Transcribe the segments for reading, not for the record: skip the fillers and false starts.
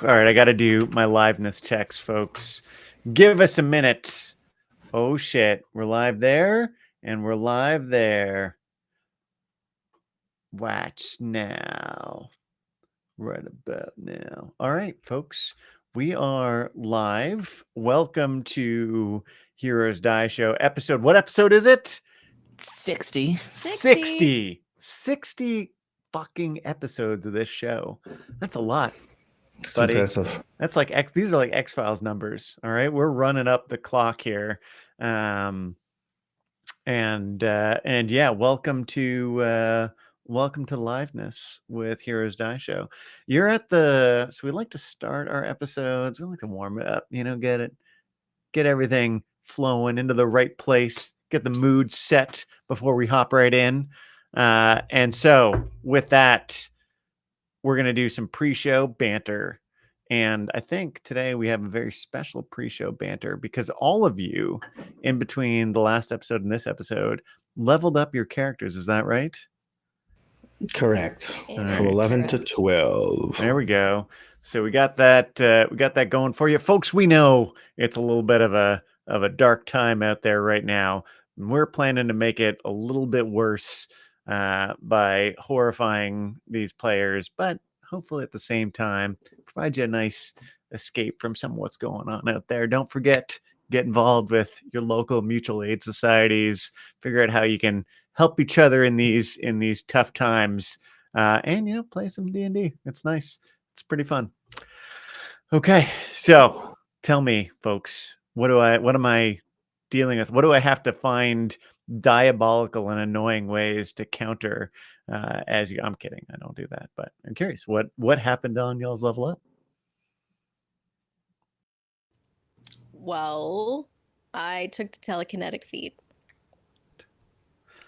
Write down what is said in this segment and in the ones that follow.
All right, I got to do my liveness checks, folks. Give us a minute. Oh, shit. We're live there, and we're live there. Watch now. Right about now. All right, folks. We are live. Welcome to Heroes Die Show episode. What episode is it? 60. 60 fucking episodes of this show. That's a lot. It's buddy. impressive. That's like these are like X-Files numbers. All right. We're running up the clock here. And yeah, welcome to Liveness with Heroes Die Show. You're at so we like to start our episodes. We like to warm it up, get everything flowing into the right place, get the mood set before we hop right in. And so with that, we're going to do some pre-show banter. And I think today we have a very special pre-show banter because all of you in between the last episode and this episode leveled up your characters. Is that right? Correct. From 11 to 12. There we go. So we got that going for you. Folks, we know it's a little bit of a dark time out there right now. We're planning to make it a little bit worse by horrifying these players, but hopefully at the same time provide you a nice escape from some of what's going on out there. Don't forget, get involved with your local mutual aid societies, figure out how you can help each other in these tough times, and play some D&D. It's nice. It's pretty fun. Okay, so tell me, folks, what am I dealing with? What do I have to find diabolical and annoying ways to counter I'm kidding, I don't do that, but I'm curious what happened on y'all's level up. Well, I took the telekinetic feat,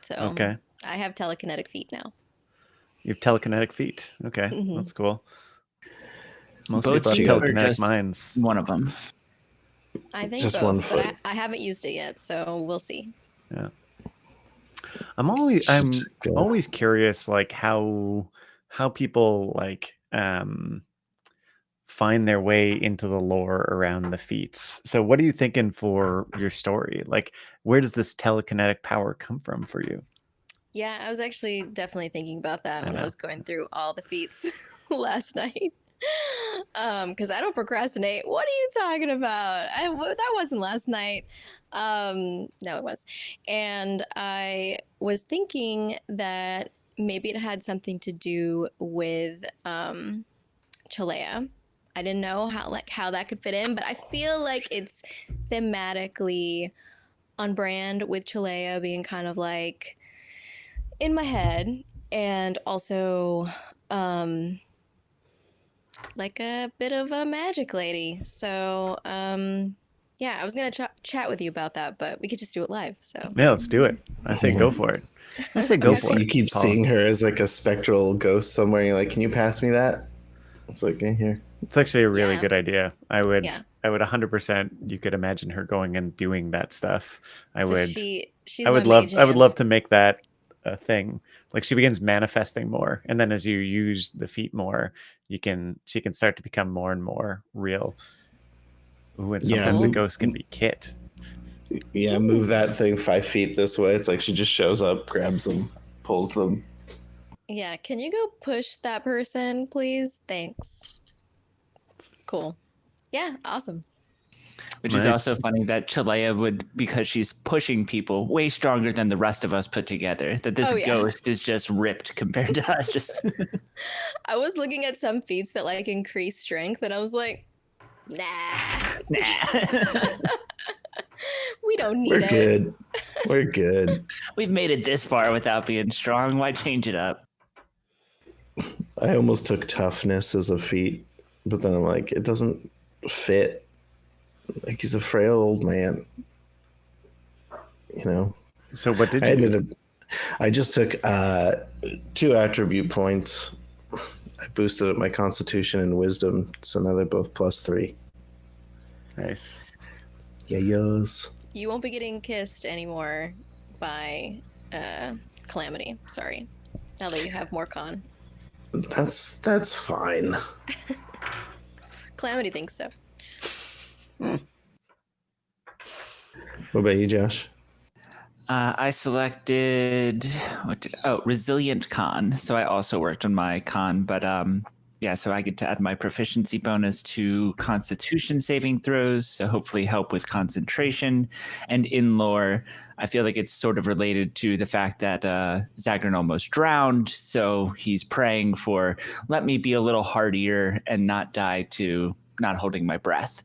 so okay, I have telekinetic feet now. You have telekinetic feet. Okay, That's cool. Most Both people have telekinetic minds. One of them. I think just both, one but foot. I haven't used it yet, so we'll see. Yeah. I'm always curious, like how people find their way into the lore around the feats. So what are you thinking for your story? Like, where does this telekinetic power come from for you? Yeah, I was actually definitely thinking about that when I was going through all the feats last night. Because I don't procrastinate. What are you talking about? That wasn't last night. No, it was. And I was thinking that maybe it had something to do with Chalea. I didn't know how that could fit in, but I feel like it's thematically on brand with Chalea being kind of like in my head, and also like a bit of a magic lady. So yeah, I was gonna chat with you about that, but we could just do it live. So yeah, let's do it. I say go for it. I say go for it. You keep seeing her as like a spectral ghost somewhere, and you're like, can you pass me that? It's like, in here. It's actually a really good idea. I would Yeah. 100%. You could imagine her going and doing that stuff. She's I would love to make that a thing. Like, she begins manifesting more, and then as you use the feat more, she can start to become more and more real. Ooh, and sometimes the ghost can be Kit. Yeah, move that thing 5 feet this way. It's like she just shows up, grabs them, pulls them. Yeah, can you go push that person, please? Thanks. Cool. Yeah, awesome. Which is also funny that Chalea would, because she's pushing people way stronger than the rest of us put together, that this ghost is just ripped compared to us. Just I was looking at some feats that like increase strength, and I was like, nah. We don't need it. We're good. We've made it this far without being strong. Why change it up? I almost took toughness as a feat, but then I'm like, it doesn't fit. Like, he's a frail old man. So what did you do? I just took 2 attribute points. I boosted up my constitution and wisdom, so now they're both +3. Nice. Yeah, yes. You won't be getting kissed anymore by Calamity. Sorry. Now that you have more con. That's fine. Calamity thinks so. What about you, Josh? I selected Resilient Con. So I also worked on my con, but so I get to add my proficiency bonus to Constitution saving throws, so hopefully help with concentration. And in lore, I feel like it's sort of related to the fact that Zagran almost drowned, so he's praying for let me be a little hardier and not die to not holding my breath.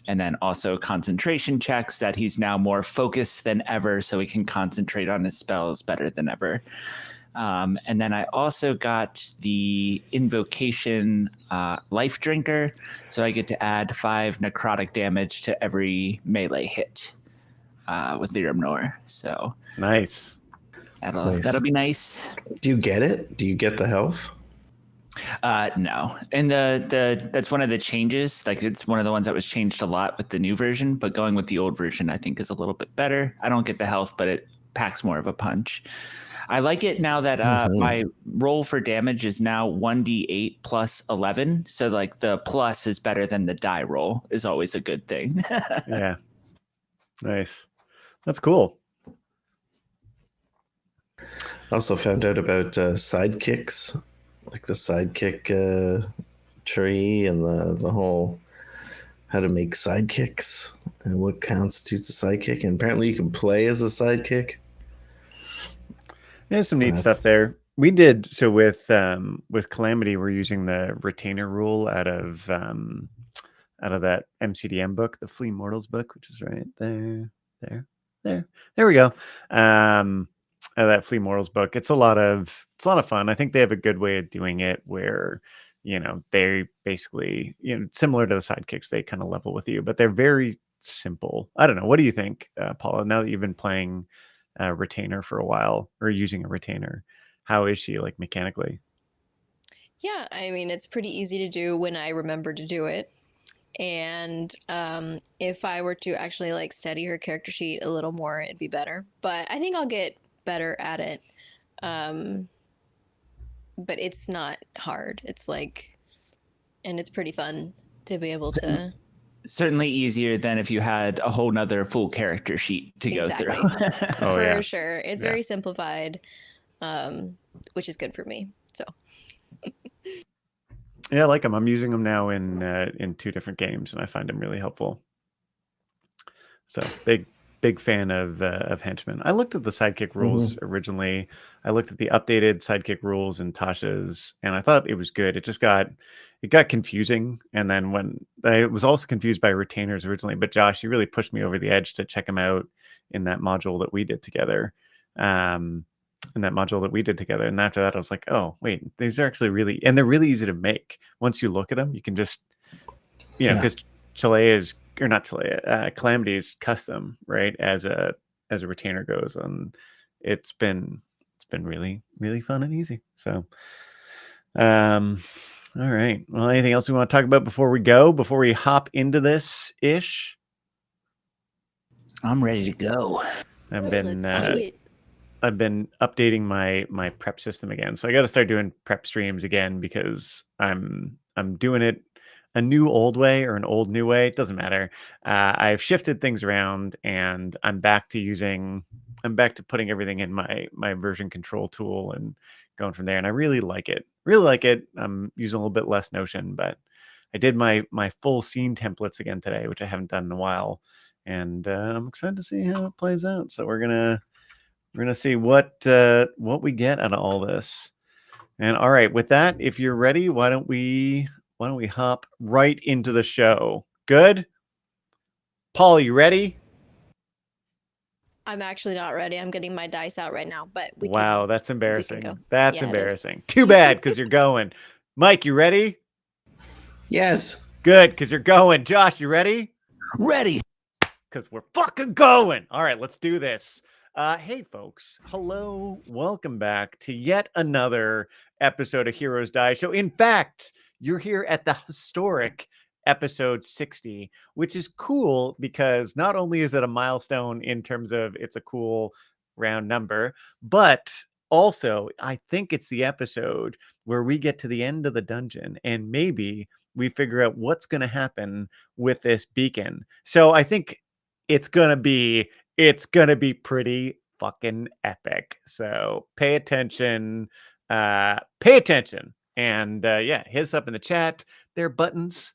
And then also concentration checks that he's now more focused than ever, so he can concentrate on his spells better than ever. And then I also got the invocation life drinker, so I get to add 5 necrotic damage to every melee hit with Liram Nor. So nice. That'll be nice. Do you get it? Do you get the health? No, and that's one of the changes. Like, it's one of the ones that was changed a lot with the new version, but going with the old version I think is a little bit better. I don't get the health, but it packs more of a punch. I like it now that my roll for damage is now 1d8 plus 11, so like the plus is better than the die roll is always a good thing. Yeah, nice. That's cool. I also found out about sidekicks, like the sidekick tree and the whole how to make sidekicks and what constitutes a sidekick. And apparently you can play as a sidekick. Yeah, some neat stuff there. We did so with Calamity. We're using the retainer rule out of that MCDM book, the Flea Mortals book, which is right there. There we go. That Flea Mortals book. It's a lot of fun. I think they have a good way of doing it where, they basically, similar to the sidekicks, they kind of level with you, but they're very simple. I don't know. What do you think, Paula? Now that you've been playing retainer for a while, or using a retainer, how is she, like, mechanically? Yeah, I mean, it's pretty easy to do when I remember to do it. And if I were to actually like study her character sheet a little more, it'd be better. But I think I'll get better at it. But it's not hard. It's like, and it's pretty fun to be able to. Certainly easier than if you had a whole nother full character sheet to go through. For sure. It's very simplified, which is good for me. So. Yeah, I like them. I'm using them now in 2 different games, and I find them really helpful. So big fan of Henchmen. I looked at the sidekick rules originally. I looked at the updated sidekick rules in Tasha's, and I thought it was good. It got confusing, and then when I was also confused by retainers originally. But Josh, you really pushed me over the edge to check them out in that module that we did together. And after that I was like, oh wait, these are actually really, and they're really easy to make. Once you look at them, you can just, because Calamity is custom, right, as a retainer goes, and it's been really, really fun and easy. So all right, well, anything else we want to talk about before we hop into this ish? I'm ready to go. I've been updating my prep system again. So I got to start doing prep streams again, because I'm doing it a new old way or an old new way. It doesn't matter. I've shifted things around, and I'm back to putting everything in my version control tool and going from there. And I really like it. I'm using a little bit less Notion, but I did my full scene templates again today, which I haven't done in a while. And I'm excited to see how it plays out. So we're gonna see what we get out of all this. And all right, with that, if you're ready, why don't we hop right into the show? Good. Paul, you ready? I'm actually not ready. I'm getting my dice out right now, but that's embarrassing. That's embarrassing. It is. Too bad, because you're going. Mike, you ready? Yes. Good, because you're going. Josh, you ready? Ready. Because we're fucking going. All right, let's do this. Hey, folks. Hello. Welcome back to yet another episode of Heroes Die Show. In fact, you're here at the historic episode 60, which is cool because not only is it a milestone in terms of it's a cool round number, but also I think it's the episode where we get to the end of the dungeon and maybe we figure out what's going to happen with this beacon. So I think it's going to be pretty fucking epic. So pay attention. Pay attention. And yeah, hit us up in the chat. There are buttons,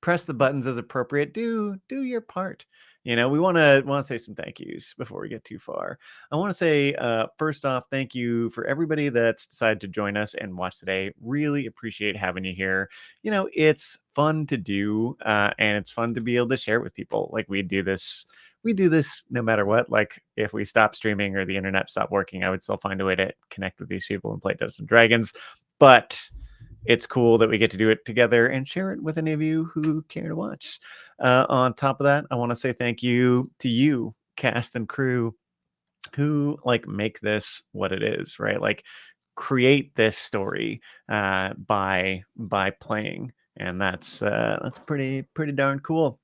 press the buttons as appropriate. Do your part. We want to say some thank yous before we get too far. I want to say, first off, thank you for everybody that's decided to join us and watch today. Really appreciate having you here. It's fun to do, and it's fun to be able to share it with people. Like we do this no matter what. Like if we stop streaming or the internet stopped working, I would still find a way to connect with these people and play Dungeons and Dragons. But it's cool that we get to do it together and share it with any of you who care to watch. On top of that, I want to say thank you to you, cast and crew, who make this what it is, right? Like create this story by playing, and that's pretty darn cool.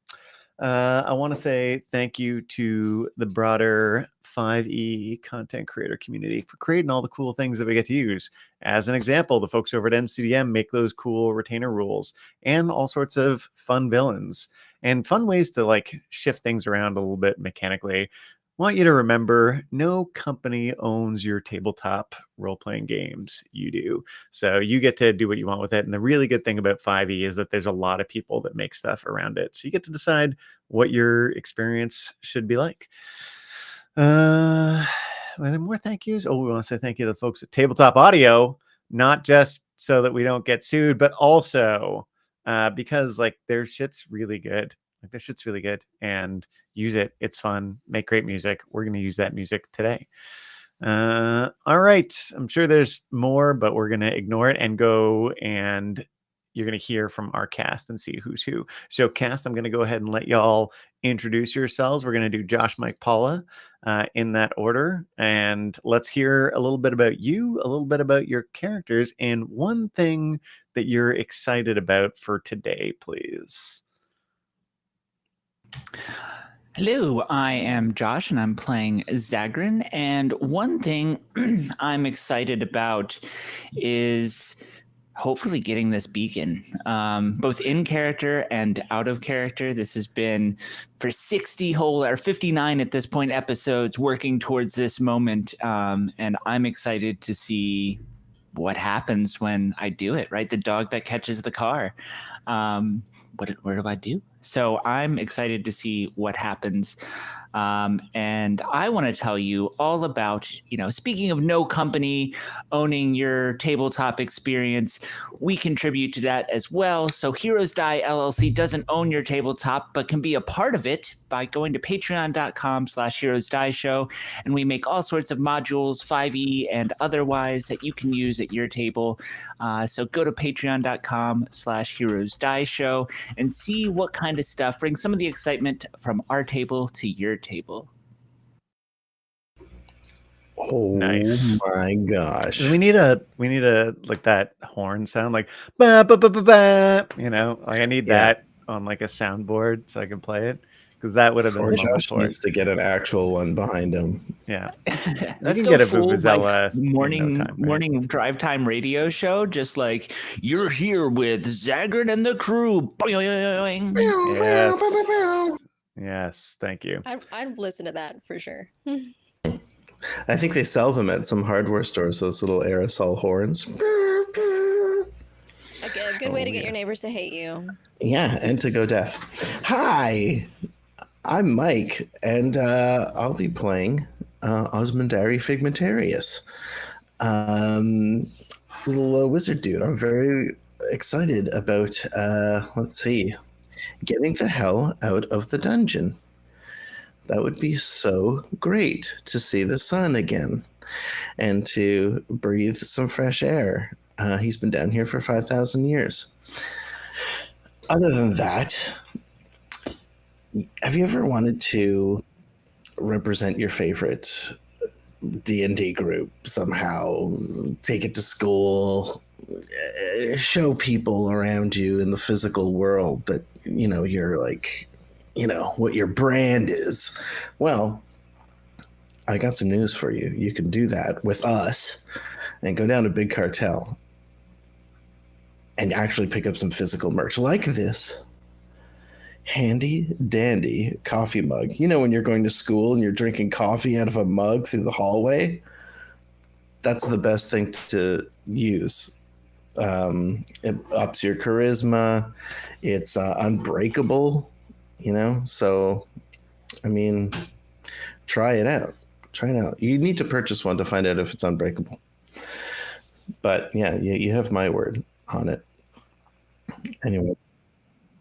I want to say thank you to the broader 5e content creator community for creating all the cool things that we get to use. As an example, the folks over at MCDM make those cool retainer rules and all sorts of fun villains and fun ways to shift things around a little bit mechanically. I want you to remember, no company owns your tabletop role-playing games. You do. So you get to do what you want with it. And the really good thing about 5e is that there's a lot of people that make stuff around it. So you get to decide what your experience should be like. Are there more thank yous? Oh, we want to say thank you to the folks at Tabletop Audio, not just so that we don't get sued, but also because their shit's really good. This shit's really good, and use it. It's fun. Make great music. We're going to use that music today. All right. I'm sure there's more, but we're going to ignore it and go, and you're going to hear from our cast and see who's who. So cast, I'm going to go ahead and let y'all introduce yourselves. We're going to do Josh, Mike, Paula in that order. And let's hear a little bit about you, a little bit about your characters, and one thing that you're excited about for today, please. Hello, I am Josh and I'm playing Zagrin. And one thing I'm excited about is hopefully getting this beacon, both in character and out of character. This has been for 59 at this point episodes working towards this moment. And I'm excited to see what happens when I do it, right? The dog that catches the car. What do I do? So I'm excited to see what happens. And I want to tell you all about, speaking of no company owning your tabletop experience, we contribute to that as well. So Heroes Die LLC doesn't own your tabletop, but can be a part of it by going to patreon.com/Heroes Die Show. And we make all sorts of modules, 5e and otherwise, that you can use at your table. So go to patreon.com/Heroes Die Show and see what kind of stuff brings some of the excitement from our table to your table. Oh, nice. My gosh. We need a that horn sound, like ba ba ba ba ba. I need that on a soundboard so I can play it, because that would have been Or Josh needs to get an actual one behind him. Yeah. Let's can go get a full Vuvuzela morning in no time, right? morning drive time radio show, just like you're here with Zagrin and the crew. Yes, thank you. I'd listen to that for sure. I think they sell them at some hardware stores, those little aerosol horns. A good way to get your neighbors to hate you. Yeah, and to go deaf. Hi, I'm Mike, and I'll be playing Osmundari Figmentarius. Little wizard dude. I'm very excited about, getting the hell out of the dungeon. That would be so great to see the sun again and to breathe some fresh air. He's been down here for 5,000 years. Other than that, have you ever wanted to represent your favorite D&D group somehow? Take it to school, show people around you in the physical world that, you're what your brand is. Well, I got some news for you. You can do that with us and go down to Big Cartel. and actually pick up some physical merch like this handy dandy coffee mug. You know, when you're going to school and you're drinking coffee out of a mug through the hallway, that's the best thing to use. It ups your charisma. It's unbreakable, you know. So, I mean, try it out. Try it out. You need to purchase one to find out if it's unbreakable. But yeah, you have my word on it. Anyway,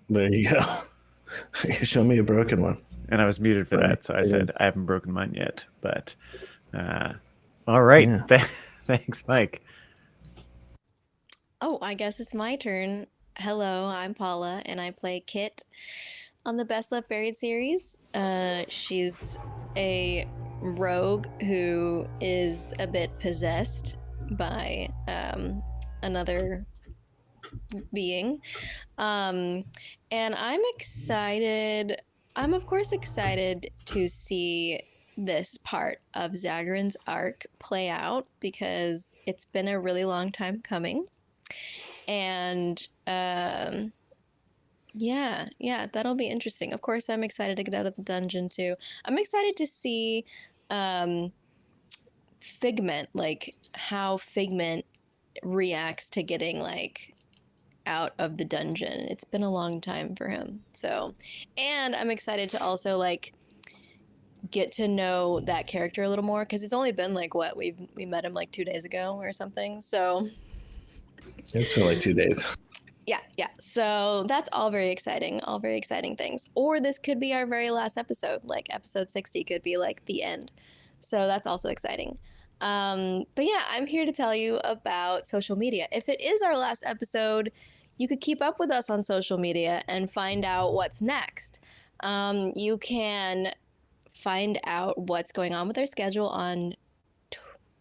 there you go. Show me a broken one. And I was muted for that, so I said I haven't broken mine yet. But all right, Yeah. Thanks, Mike. Oh, I guess it's my turn. Hello, I'm Paula, and I play Kit on the Best Left Buried series. She's a rogue who is a bit possessed by another being. And I'm excited. I'm, of course, excited to see this part of Zagran's arc play out because it's been a really long time coming. And yeah, that'll be interesting. Of course, I'm excited to get out of the dungeon too. I'm excited to see Figment, like how Figment reacts to getting like out of the dungeon. It's been a long time for him. So, and I'm excited to also like get to know that character a little more because it's only been like what we met him like 2 days ago or something. So it's been like 2 days. Yeah. So that's all very exciting things. Or this could be our very last episode, like episode 60 could be like the end. So that's also exciting. But yeah, I'm here to tell you about social media. If it is our last episode, you could keep up with us on social media and find out what's next. You can find out what's going on with our schedule on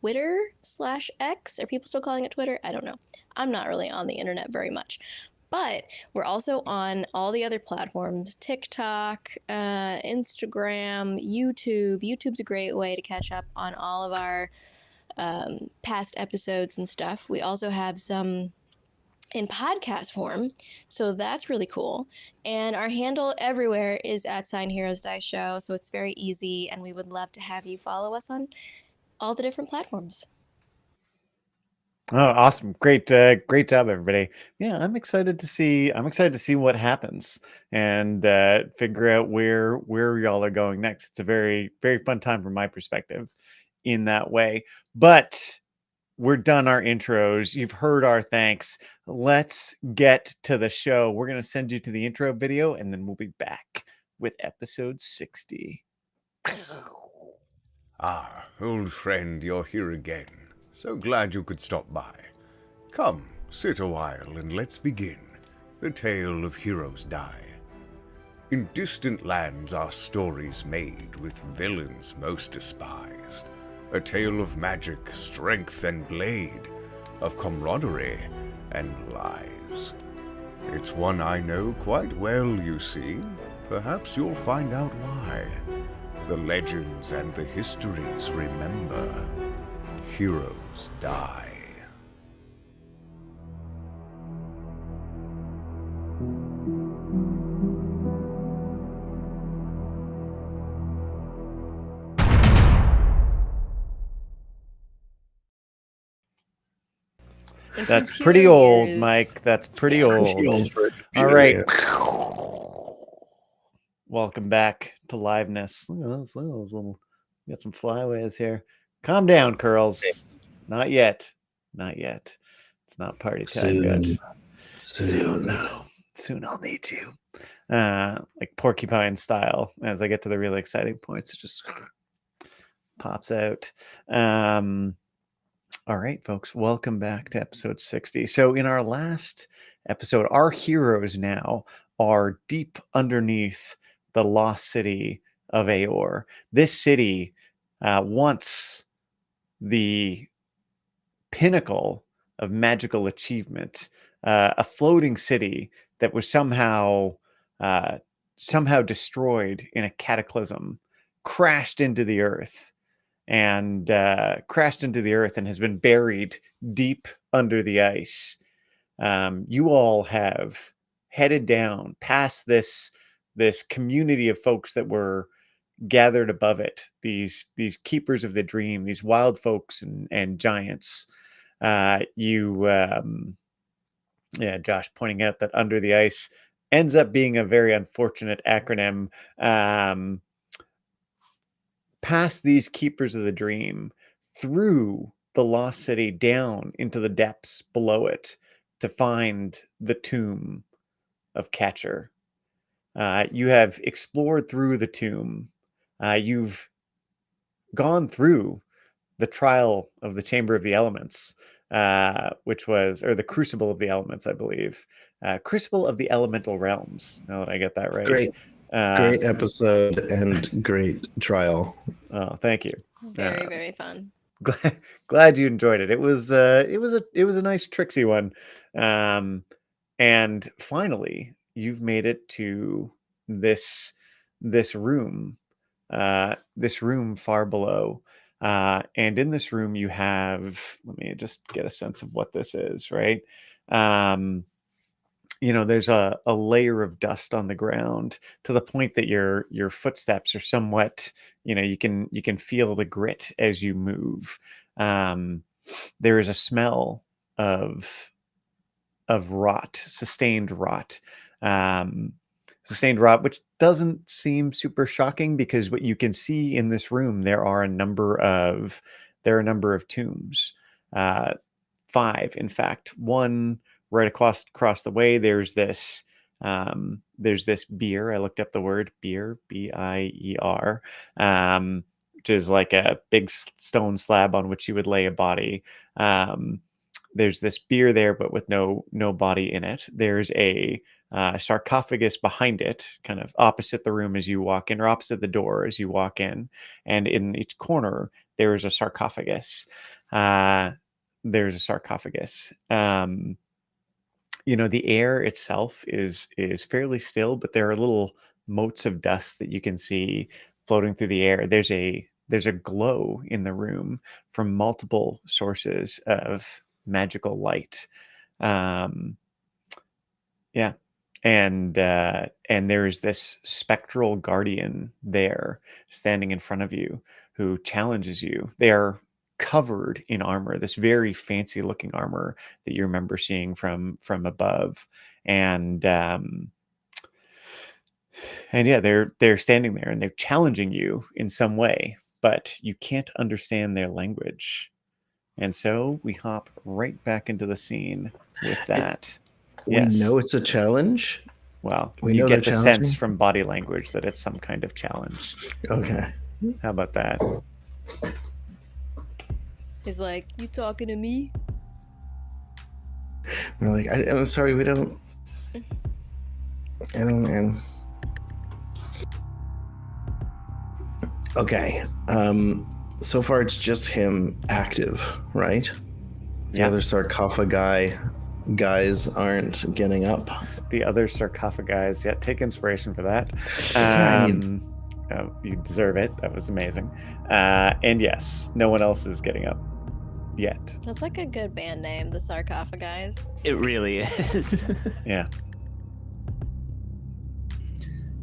Twitter/X. Are people still calling it Twitter? I don't know. I'm not really on the internet very much. But we're also on all the other platforms, TikTok, Instagram, YouTube. YouTube's a great way to catch up on all of our past episodes and stuff. We also have some in podcast form, so that's really cool. And our handle everywhere is @SignHeroesDieShow, so it's very easy, and we would love to have you follow us on all the different platforms. Oh, awesome. Great job, everybody. Yeah, I'm excited to see what happens and figure out where y'all are going next. It's a very, very fun time from my perspective in that way. But we're done our intros. You've heard our thanks. Let's get to the show. We're going to send you to the intro video and then we'll be back with episode 60. Ah, old friend, you're here again. So glad you could stop by. Come, sit a while and let's begin. The tale of heroes die. In distant lands are stories made with villains most despised. A tale of magic, strength, and blade, of camaraderie and lies. It's one I know quite well, you see. Perhaps you'll find out why. The legends and the histories remember. Heroes die. That's pretty old, Mike. That's pretty old. All right. Welcome back to liveness. Look at those little. We got some flyaways here. Calm down, Curls. Not yet. It's not party time yet. Soon I'll need you. Like porcupine style. As I get to the really exciting points, it just pops out. All right, folks, welcome back to episode 60. So in our last episode, our heroes now are deep underneath the lost city of Aor. This city, once the pinnacle of magical achievement, a floating city that was somehow destroyed in a cataclysm, crashed into the earth and has been buried deep under the ice. you all have headed down past this community of folks that were gathered above it. These keepers of the dream, these wild folks and giants. Josh pointing out that Under the Ice ends up being a very unfortunate acronym. Past these keepers of the dream, through the lost city, down into the depths below it to find the tomb of Catcher. You have explored through the tomb. You've gone through the trial of the Chamber of the Elements, which was, or the Crucible of the Elements, I believe. Crucible of the Elemental Realms. Now that I get that right. Great episode and great trial. Oh, thank you. Very, very fun. Glad you enjoyed it. It was a nice tricksy one. And finally, you've made it to this room far below. And in this room, you have, let me just get a sense of what this is, right? There's a layer of dust on the ground to the point that your footsteps are somewhat, you can feel the grit as you move. There is a smell of rot, sustained rot, which doesn't seem super shocking because what you can see in this room, there are a number of tombs, 5, in fact. One right across the way, there's this bier. I looked up the word bier, B-I-E-R, which is like a big stone slab on which you would lay a body. There's this bier there, but with no body in it. There's a sarcophagus behind it, kind of opposite the room as you walk in, or opposite the door as you walk in. And in each corner, there is a sarcophagus. The air itself is fairly still, but there are little motes of dust that you can see floating through the air. There's a glow in the room from multiple sources of magical light. And there's this spectral guardian there standing in front of you who challenges you. They are covered in armor, this very fancy looking armor that you remember seeing from above. And they're standing there and they're challenging you in some way, but you can't understand their language. And so we hop right back into the scene with that. We know it's a challenge. Well, you get the sense from body language that it's some kind of challenge. Okay. How about that? He's like, "You talking to me?" We're like, I'm sorry, we don't. I don't know. Okay. So far, it's just him active, right? The other sarcophagi guys aren't getting up. The other sarcophagi, take inspiration for that. You deserve it. That was amazing. And yes, no one else is getting up yet. That's like a good band name, the Sarcophagi. It really is. Yeah.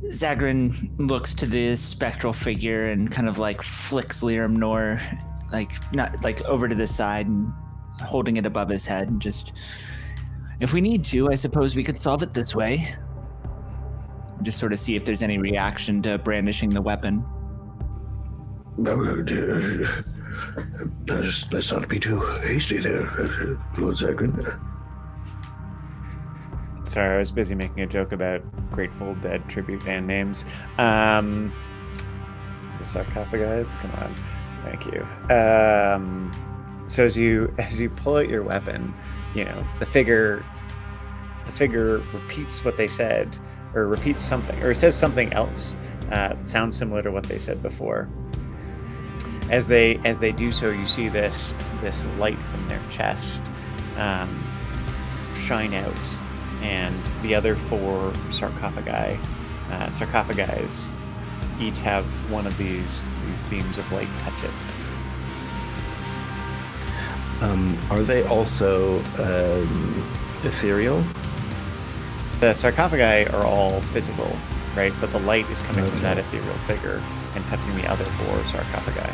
Zagrin looks to the spectral figure and kind of like flicks Liam Nor, not over to the side and holding it above his head, and just, if we need to, I suppose we could solve it this way. Just sort of see if there's any reaction to brandishing the weapon. Let's not be too hasty there, Lord Zagrin. Sorry, I was busy making a joke about Grateful Dead tribute band names. The sarcophagi, come on. Thank you. So as you pull out your weapon, the figure repeats what they said, or repeats something, or says something else. Sounds similar to what they said before. As they do so, you see this light from their chest shine out, and the other 4 sarcophagi each have one of these beams of light touch it. Are they also Ethereal? The sarcophagi are all physical, right? But the light is coming from that ethereal figure and touching the other 4 sarcophagi.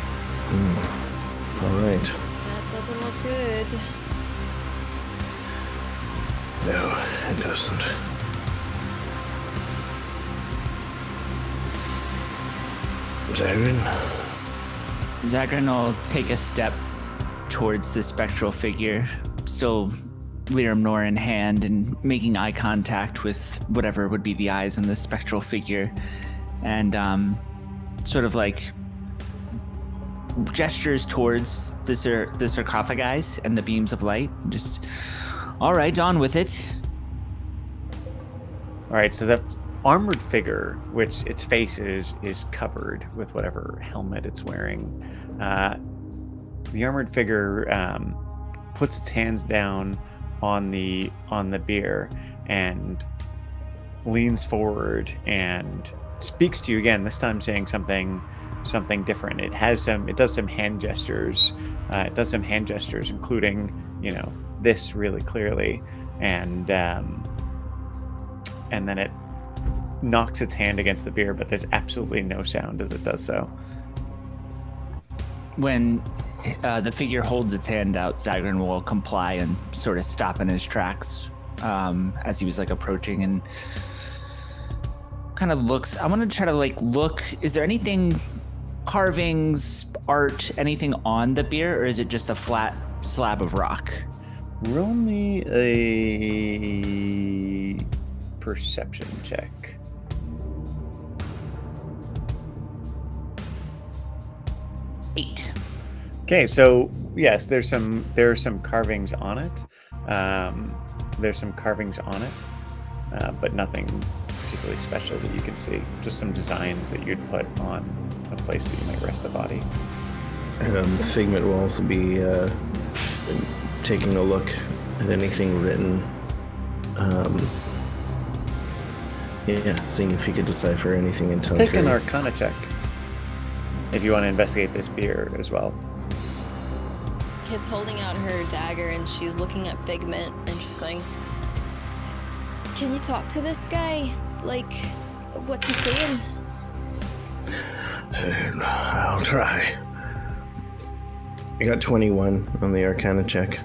All right. That doesn't look good. No, it doesn't. Zagrin will take a step towards the spectral figure, still Lirim Nor in hand and making eye contact with whatever would be the eyes in the spectral figure, and sort of like gestures towards the sarcophagi and the beams of light. Just, all right, on with it. All right, so the armored figure, which its face is covered with whatever helmet it's wearing, the armored figure puts its hands down on the beer and leans forward and speaks to you again. This time saying something different. It does some hand gestures. Including this really clearly, and then it knocks its hand against the beer, but there's absolutely no sound as it does so. When the figure holds its hand out, Zagrin will comply and sort of stop in his tracks as he was like approaching, and kind of looks. I want to try to look. Is there anything, carvings, art, anything on the beer, or is it just a flat slab of rock? Roll me a perception check. 8. Okay, so yes, there are some carvings on it. But nothing particularly special that you can see. Just some designs that you'd put on a place that you might rest the body. Figment will also be taking a look at anything written. Seeing if he could decipher anything in tongue. Take an Arcana check if you want to investigate this beer as well. Kid's holding out her dagger and she's looking at Figment and she's going, "Can you talk to this guy? Like, what's he saying?" I'll try. I got 21 on the Arcana check.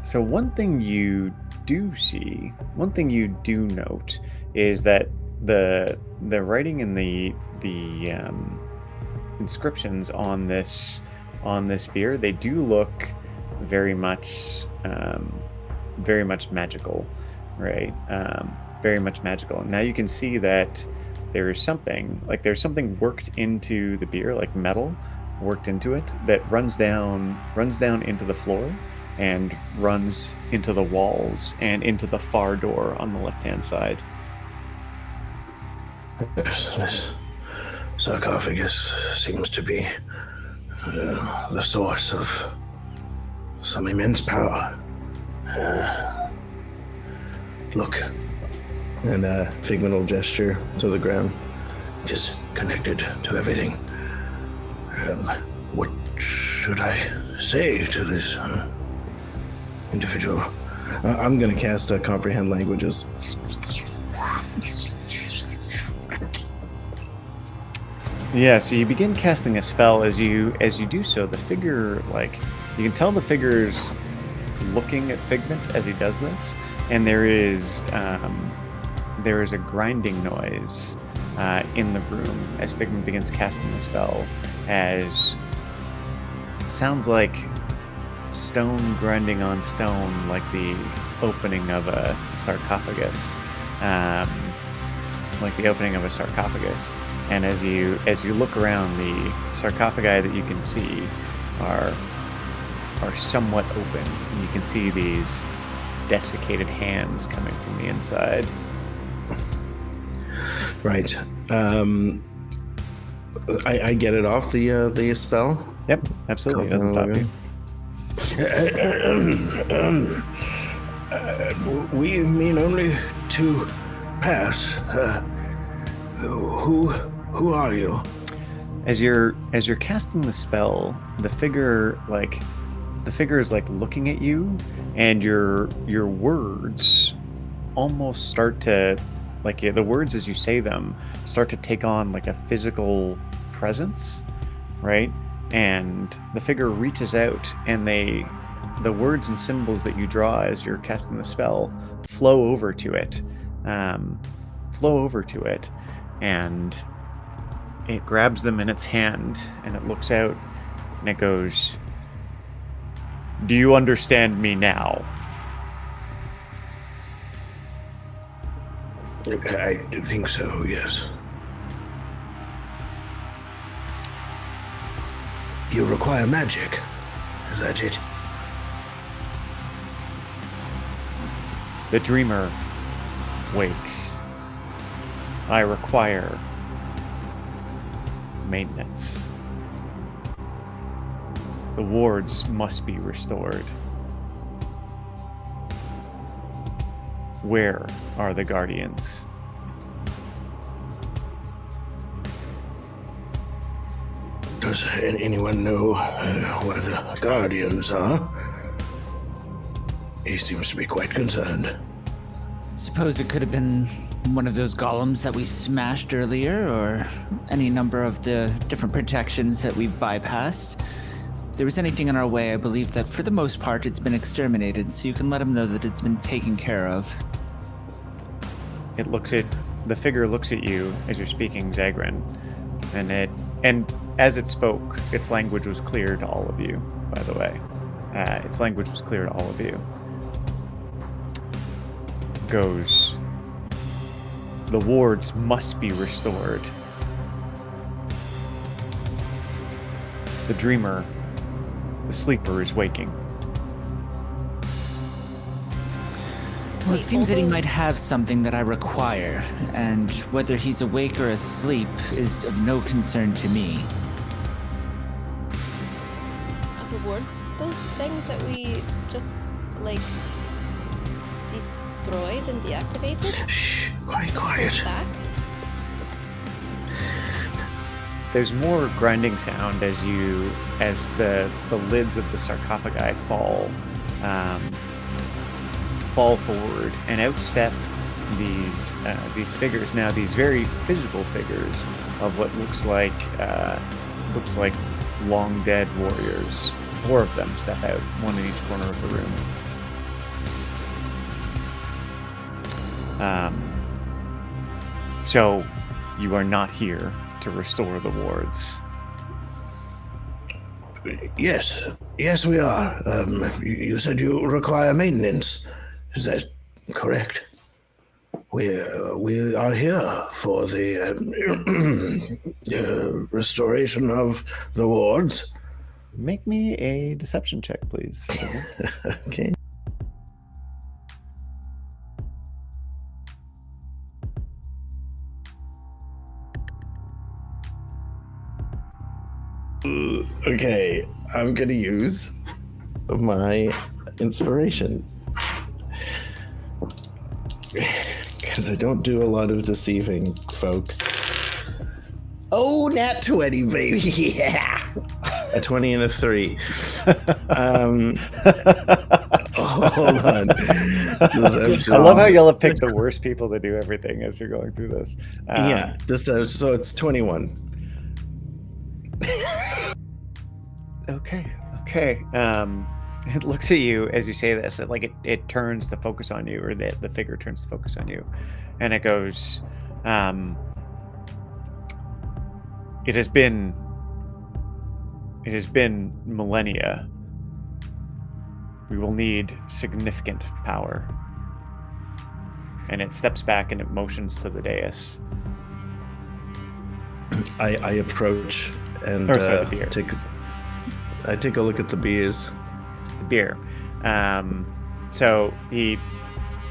So one thing you do note is that the writing in the inscriptions on this beer, they do look very much magical, right? Very much magical. And now you can see that there's something worked into the beer, like metal worked into it, that runs down into the floor and runs into the walls and into the far door on the left-hand side. This sarcophagus seems to be the source of some immense power. Look. And Figment will gesture to the ground. It is connected to everything. What should I say to this individual? I'm going to cast Comprehend Languages. Yeah, so you begin casting a spell. As you do so, the figure, you can tell the figure's looking at Figment as he does this, and there is a grinding noise in the room as Figment begins casting the spell, as it sounds like stone grinding on stone, like the opening of a sarcophagus. And as you look around, the sarcophagi that you can see are somewhat open, and you can see these desiccated hands coming from the inside. Right. I get it off the spell. Yep, absolutely. It doesn't stop you. We mean only to pass. Who are you? As you're casting the spell, the figure the figure is like looking at you, and your words almost start to, like, the words as you say them start to take on like a physical presence, right? And the figure reaches out, and the words and symbols that you draw as you're casting the spell flow over to it, and it grabs them in its hand, and it looks out, and it goes, "Do you understand me now?" I think so, yes. You require magic. Is that it? The dreamer wakes. I require maintenance. The wards must be restored. Where are the guardians? Does anyone know where the guardians are? He seems to be quite concerned. Suppose it could have been one of those golems that we smashed earlier, or any number of the different protections that we've bypassed. If there was anything in our way, I believe that for the most part it's been exterminated, so you can let him know that it's been taken care of. The figure looks at you as you're speaking, Zagran, and as it spoke, its language was clear to all of you, by the way. Its language was clear to all of you. Goes, the wards must be restored. The dreamer, the sleeper is waking. Well, it Wait, seems that he all might those- have something that I require, and whether he's awake or asleep is of no concern to me. The wards, those things that we just like destroyed and deactivated. Shh, quiet. Back. There's more grinding sound as the lids of the sarcophagi fall forward, and out step these figures. Now, these very physical figures of what looks like long dead warriors. 4 of them step out, one in each corner of the room. So you are not here to restore the wards. Yes, we are. You said you require maintenance. Is that correct? We are here for the restoration of the wards. Make me a deception check, please. Okay. Okay, I'm gonna use my inspiration. Because I don't do a lot of deceiving, folks. Oh, nat 20, baby! Yeah! A 20 and a 3. Hold on. I love how y'all have picked the worst people to do everything as you're going through this. Yeah, so it's 21. Okay. It looks at you as you say this. It turns the focus on you, or the figure turns the focus on you, and it goes, it has been millennia. We will need significant power. And it steps back and it motions to the dais. I approach and the beer. take a look at the beers. The beer. So he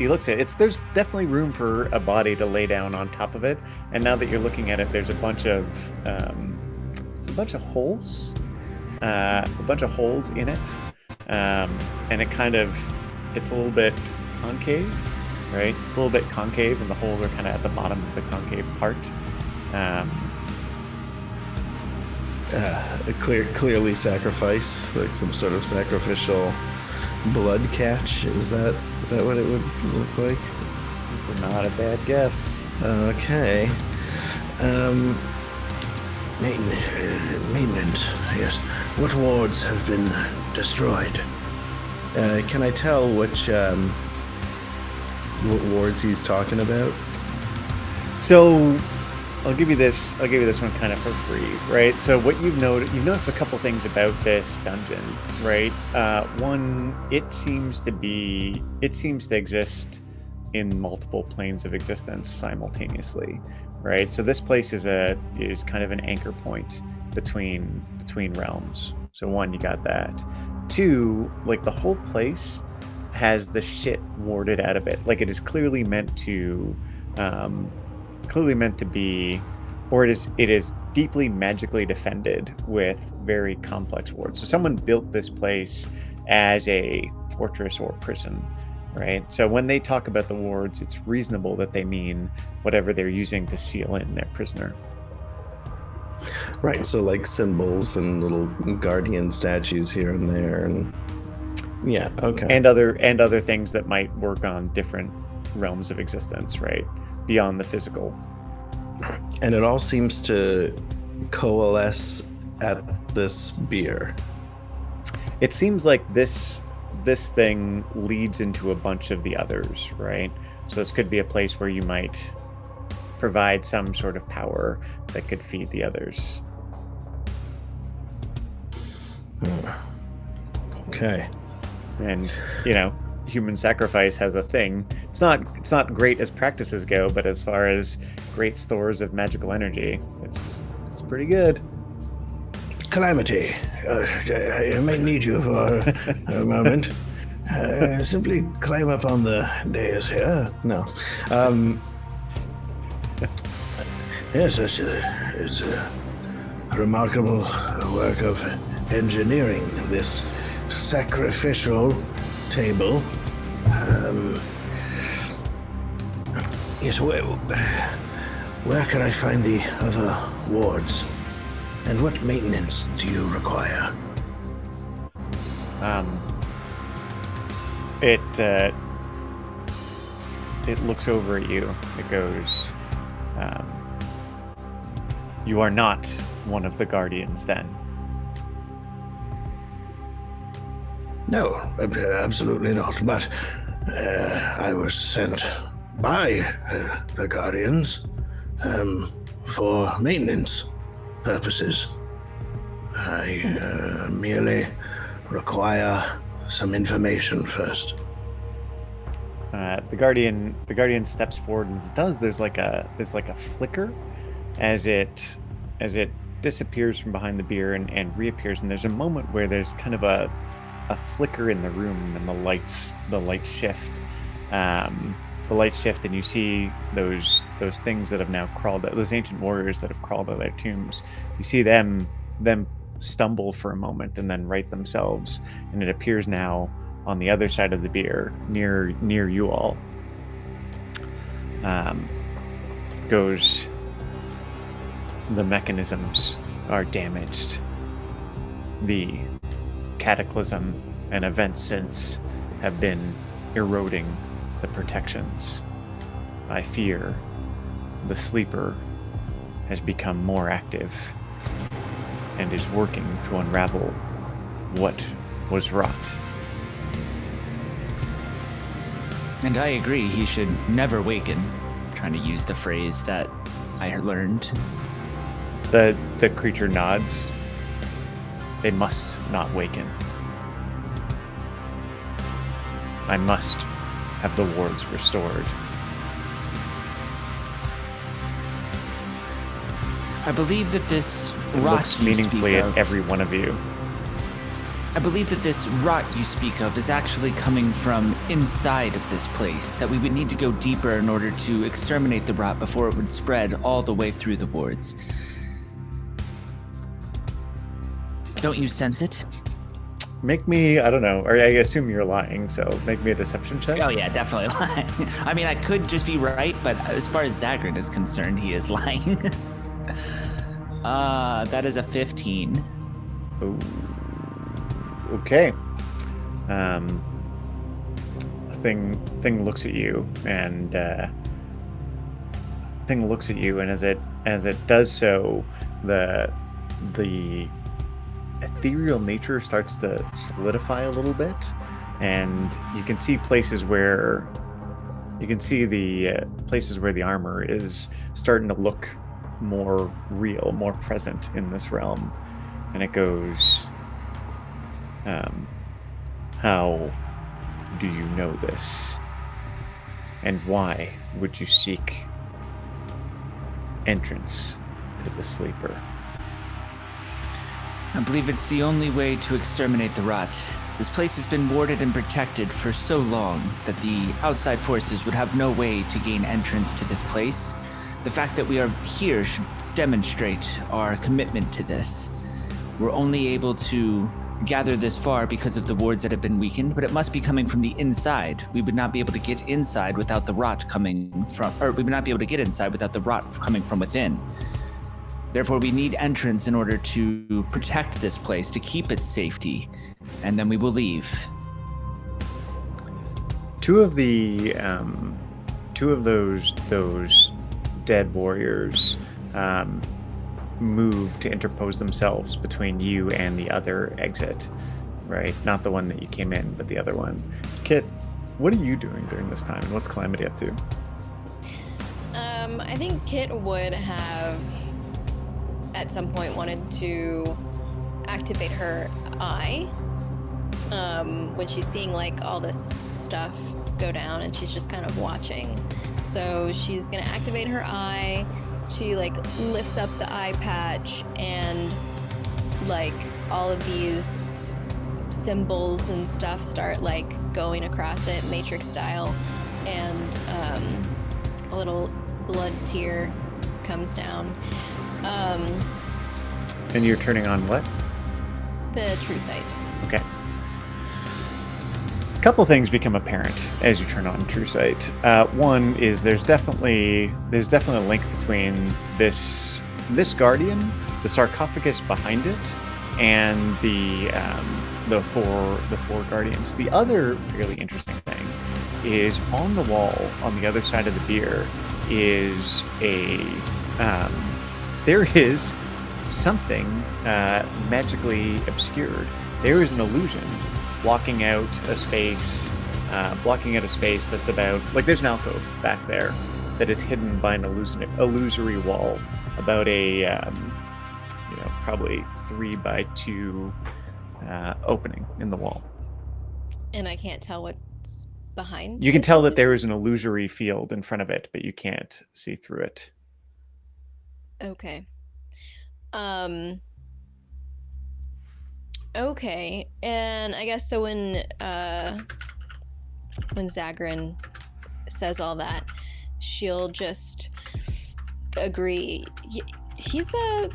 looks at it. There's definitely room for a body to lay down on top of it. And now that you're looking at it, there's a bunch of holes. A bunch of holes in it. And it's a little bit concave, right? It's a little bit concave, and the holes are kind of at the bottom of the concave part. Clearly sacrifice, like some sort of sacrificial blood catch. Is that what it would look like? It's not a bad guess. Okay. Maintenance, yes. What wards have been destroyed? Can I tell which what wards he's talking about? So I'll give you this one kind of for free, right? So what you've noticed a couple things about this dungeon, right? One, it seems to exist in multiple planes of existence simultaneously, right? So this place is kind of an anchor point between realms. So one, you got that. Two, like the whole place has the shit warded out of it. Like it is clearly meant to be, or it is deeply magically defended with very complex wards. So someone built this place as a fortress or prison, right? So when they talk about the wards, it's reasonable that they mean whatever they're using to seal in their prisoner. Right, so like symbols and little guardian statues here and there, and yeah, okay. And other things that might work on different realms of existence, right? Beyond the physical. And it all seems to coalesce at this beer. It seems like this thing leads into a bunch of the others, right? So this could be a place where you might provide some sort of power that could feed the others. Okay. And, human sacrifice has a thing. It's not great as practices go, but as far as great stores of magical energy, it's pretty good. Calamity, I might need you for a moment. Simply climb up on the dais here. No. Yes, it's a remarkable work of engineering, this sacrificial table. Yes, where can I find the other wards? And what maintenance do you require? It looks over at you. It goes, you are not one of the guardians then. No, absolutely not. But I was sent by the Guardians for maintenance purposes. I merely require some information first. The guardian steps forward and does. There's like a flicker as it disappears from behind the beer and reappears. And there's a moment where there's kind of a flicker in the room, and the lights shift. The lights shift, and you see those things that have now crawled out, those ancient warriors that have crawled out of their tombs. You see them stumble for a moment and then right themselves, and it appears now on the other side of the beer, near you all. Goes, the mechanisms are damaged. The cataclysm and events since have been eroding the protections. I fear the sleeper has become more active and is working to unravel what was wrought. And I agree, he should never waken. Trying to use the phrase that I learned. The creature nods. They must not waken. I must have the wards restored. I believe that this rot Looks you meaningfully speak at of, every one of you. I believe that this rot you speak of is actually coming from inside of this place, that we would need to go deeper in order to exterminate the rot before it would spread all the way through the wards. Don't you sense it? Make me, I don't know, or I assume you're lying, so make me a deception check. Oh yeah, definitely lying. I mean, I could just be right, but as far as Zagrin is concerned, he is lying. That is a 15. Ooh. Okay. Thing looks at you and as it does so, the ethereal nature starts to solidify a little bit, and you can see places where the armor is starting to look more real, more present in this realm. And it goes, how do you know this? And why would you seek entrance to the sleeper? I believe it's the only way to exterminate the rot. This place has been warded and protected for so long that the outside forces would have no way to gain entrance to this place. The fact that we are here should demonstrate our commitment to this. We're only able to gather this far because of the wards that have been weakened, but it must be coming from the inside. We would not be able to get inside without the rot coming from, or we would not be able to get inside without the rot coming from within. Therefore, we need entrance in order to protect this place, to keep its safety, and then we will leave. Two of those dead warriors move to interpose themselves between you and the other exit, right? Not the one that you came in, but the other one. Kit, what are you doing during this time, and what's Calamity up to? I think Kit would have at some point wanted to activate her eye when she's seeing like all this stuff go down, and she's just kind of watching. So she's gonna activate her eye. She like lifts up the eye patch, and like all of these symbols and stuff start like going across it, Matrix style, and a little blood tear comes down. And you're turning on what? The true sight. Okay. A couple things become apparent as you turn on True Sight. One is there's definitely a link between this guardian, the sarcophagus behind it, and the four guardians. The other fairly interesting thing is on the wall on the other side of the beer is there is something magically obscured. There is an illusion blocking out a space that's about, like, there's an alcove back there that is hidden by an illusory wall about a probably 3x2 opening in the wall. And I can't tell what's behind. You can tell that there is an illusory field in front of it, but you can't see through it. Okay. Okay, and I guess so when Zagrin says all that, she'll just agree. He's a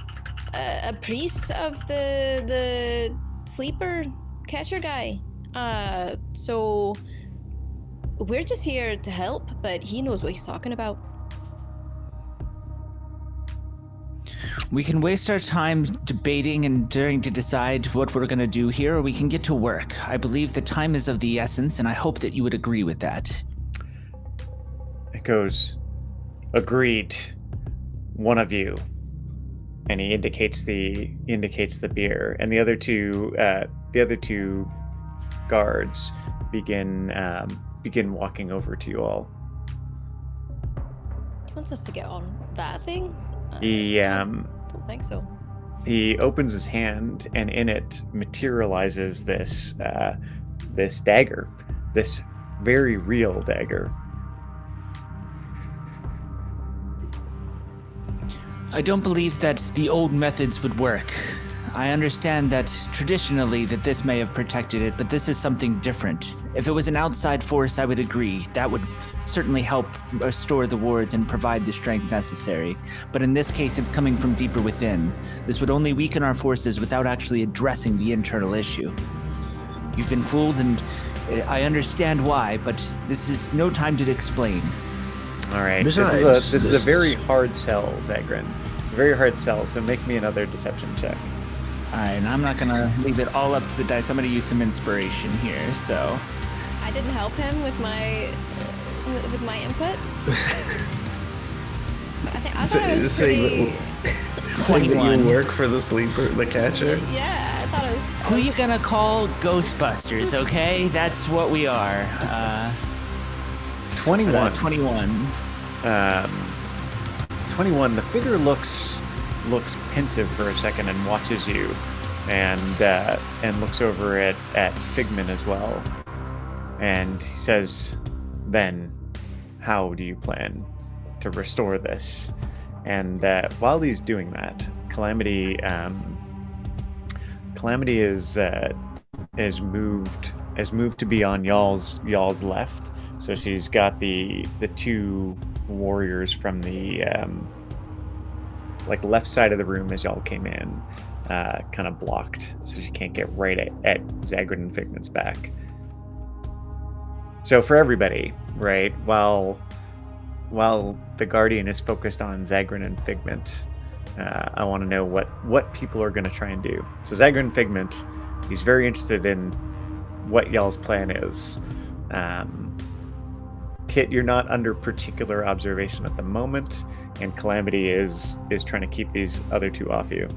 priest of the sleeper catcher guy. So we're just here to help, but he knows what he's talking about. We can waste our time debating and daring to decide what we're going to do here, or we can get to work. I believe the time is of the essence, and I hope that you would agree with that. It goes, agreed, one of you. And he indicates the beer, and the other two guards begin walking over to you all. He wants us to get on that thing? He don't think so. He opens his hand, and in it materializes this dagger, this very real dagger. I don't believe that the old methods would work. I understand that traditionally that this may have protected it, but this is something different. If it was an outside force, I would agree. That would certainly help restore the wards and provide the strength necessary. But in this case, it's coming from deeper within. This would only weaken our forces without actually addressing the internal issue. You've been fooled, and I understand why, but this is no time to explain. All right. Besides, this is a very hard sell, Zagrin. It's a very hard sell, so make me another deception check. All right, and I'm not gonna leave it all up to the dice. I'm gonna use some inspiration here. So I didn't help him with my input. I thought it was saying that you work for the sleeper, the catcher. Yeah, I thought it was. who you gonna call Ghostbusters? Okay, that's what we are. 21. 21. 21. The figure looks pensive for a second and watches you, and looks over at Figment as well, and he says, "Then, how do you plan to restore this?" And while he's doing that, Calamity is moved to be on y'all's left. So she's got the two warriors from the like left side of the room as y'all came in, kind of blocked, so she can't get right at Zagrin and Figment's back. So for everybody, right, while the Guardian is focused on Zagrin and Figment, I want to know what people are going to try and do. So Zagrin and Figment, he's very interested in what y'all's plan is. Kit, you're not under particular observation at the moment, and Calamity is trying to keep these other two off you.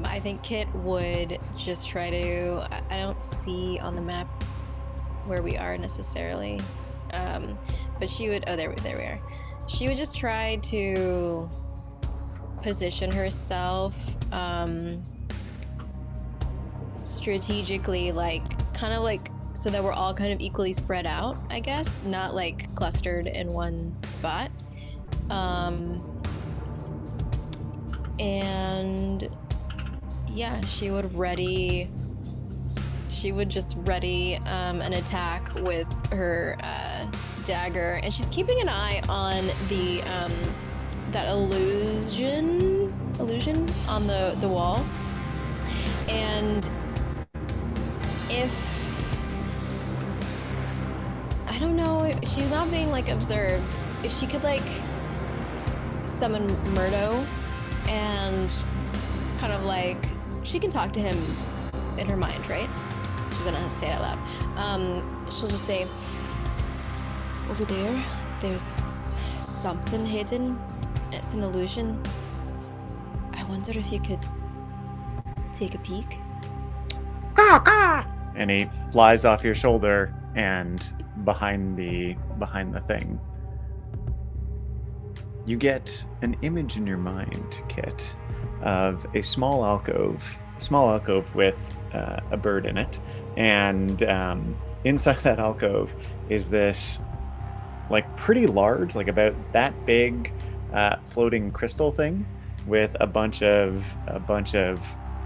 I think Kit would just try to. I don't see on the map where we are necessarily, but she would. Oh, there we are. She would just try to position herself strategically, kind of so that we're all kind of equally spread out, I guess, not like clustered in one spot. And yeah, she would just ready an attack with her dagger, and she's keeping an eye on the that illusion on the wall. And if I don't know, she's not being observed, if she could summon Murdo and kind of she can talk to him in her mind, right? She doesn't have to say it out loud. She'll just say, over there's something hidden. It's an illusion. I wonder if you could take a peek. And he flies off your shoulder and behind the thing. You get an image in your mind, Kit, of a small alcove with a bird in it, and inside that alcove is this pretty large, about that big, floating crystal thing with a bunch of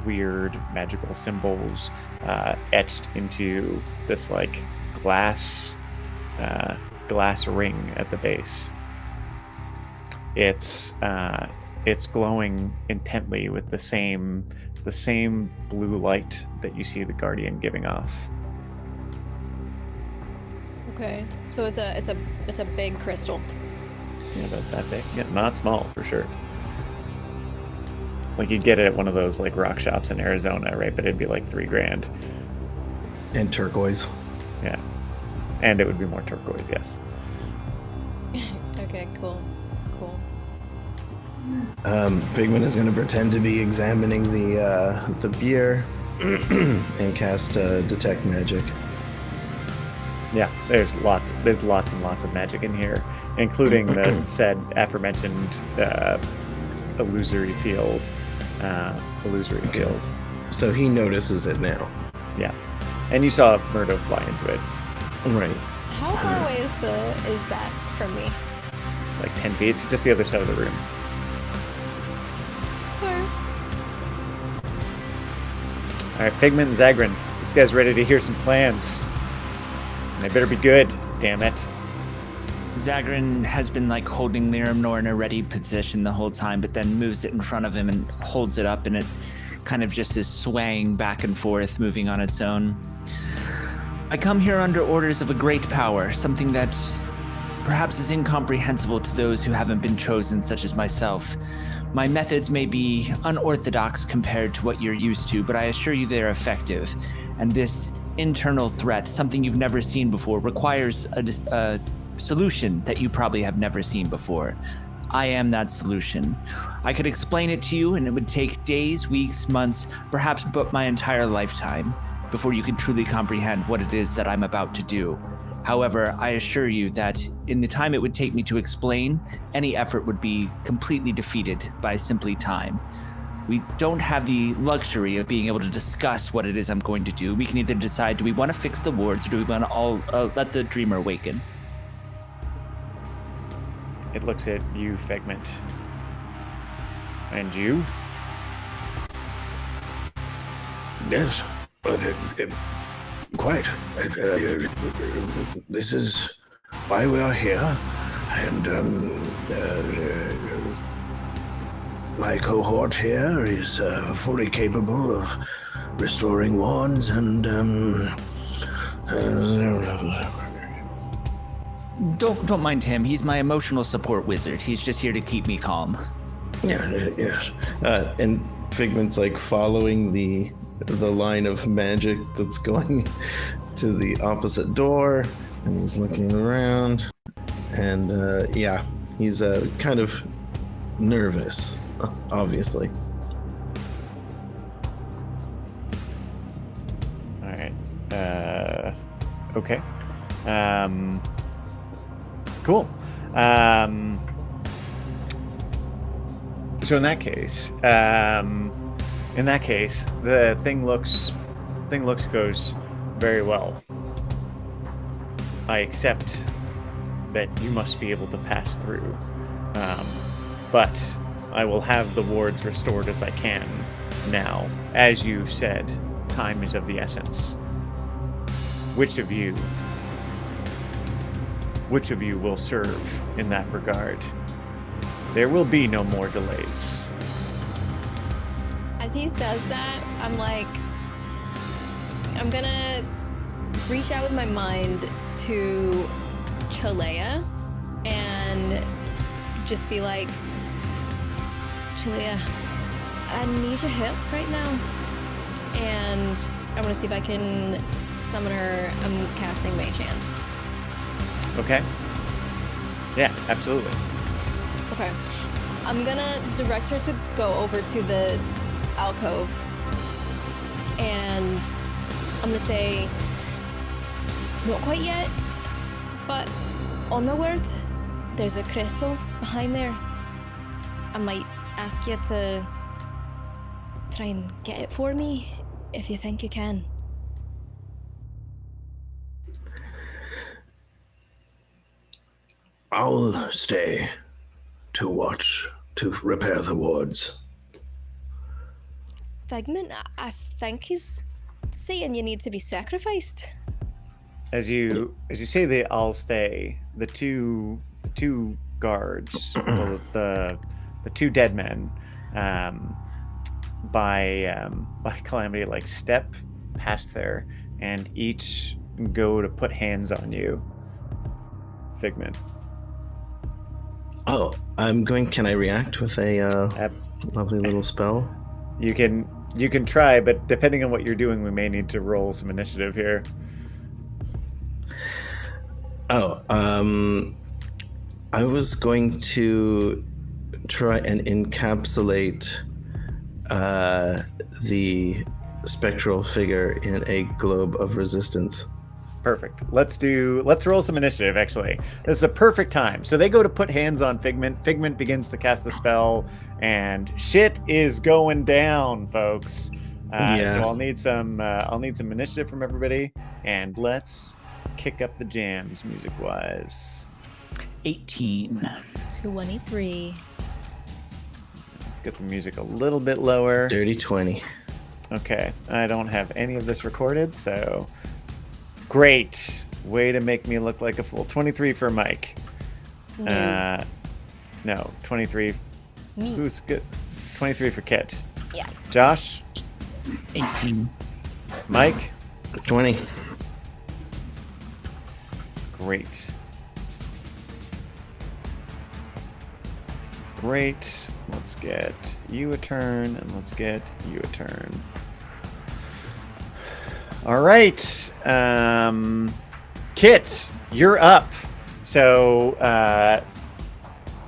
weird magical symbols etched into this glass ring at the base. It's glowing intently with the same blue light that you see the Guardian giving off. Okay, so it's a big crystal. Yeah, about that big. Yeah, not small for sure. You'd get it at one of those rock shops in Arizona, right? But it'd be $3,000. And turquoise. Yeah, and it would be more turquoise, yes. Okay, cool. Figment is going to pretend to be examining the beer and cast detect magic. Yeah, there's lots and lots of magic in here, including the said aforementioned illusory field. Field. So he notices it now. Yeah, and you saw Murdo fly into it. Right. How far away is that from me? 10 feet. It's just the other side of the room. All right, Figment and Zagrin, this guy's ready to hear some plans. They better be good, damn it. Zagrin has been holding Lirimnor in a ready position the whole time, but then moves it in front of him and holds it up, and it kind of just is swaying back and forth, moving on its own. I come here under orders of a great power, something that perhaps is incomprehensible to those who haven't been chosen, such as myself. My methods may be unorthodox compared to what you're used to, but I assure you they're effective. And this internal threat, something you've never seen before, requires a solution that you probably have never seen before. I am that solution. I could explain it to you, and it would take days, weeks, months, perhaps but my entire lifetime before you could truly comprehend what it is that I'm about to do. However, I assure you that in the time it would take me to explain, any effort would be completely defeated by simply time. We don't have the luxury of being able to discuss what it is I'm going to do. We can either decide, do we want to fix the wards, or do we want to all let the dreamer awaken? It looks at you, Figment. And you? Yes, but quite. This is why we are here, and my cohort here is fully capable of restoring wands and Don't mind him. He's my emotional support wizard. He's just here to keep me calm. yes. And Figment's like following the line of magic that's going to the opposite door, and he's looking around, and he's kind of nervous, obviously. All right. Okay. Cool. So in that case, the thing goes very well. I accept that you must be able to pass through, but I will have the wards restored as I can now. As you said, time is of the essence. Which of you will serve in that regard? There will be no more delays. As he says that, I'm gonna reach out with my mind to Chalea and just be like, Chalea, I need your help right now. And I'm gonna see if I can summon her. I'm casting Mage Hand. Okay. Yeah, absolutely. Okay. I'm gonna direct her to go over to the alcove. And I'm gonna say, not quite yet, but on my word, there's a crystal behind there. I might ask you to try and get it for me, if you think you can. I'll stay to watch, to repair the wards. Figment, I think he's saying you need to be sacrificed. As you say the I'll stay, the two guards, the two dead men, by Calamity, like step past there and each go to put hands on you. Figment. Oh, can I react with a lovely little spell? You can try, but depending on what you're doing, we may need to roll some initiative here. Oh, I was going to try and encapsulate the spectral figure in a globe of resistance. Perfect. Let's roll some initiative, actually. This is a perfect time. So they go to put hands on Figment. Figment begins to cast the spell, and shit is going down, folks. So I'll need some initiative from everybody, and let's kick up the jams music-wise. 18. 23. Let's get the music a little bit lower. Dirty 20. Okay. I don't have any of this recorded, so... Great. Way to make me look like a fool. 23 for Mike. No. No, 23. Me. Who's good? 23 for Kit. Yeah. Josh? 18. Mike? 20. Great. great. Let's get you a turn, and let's get you a turn. All right. Kit, you're up. So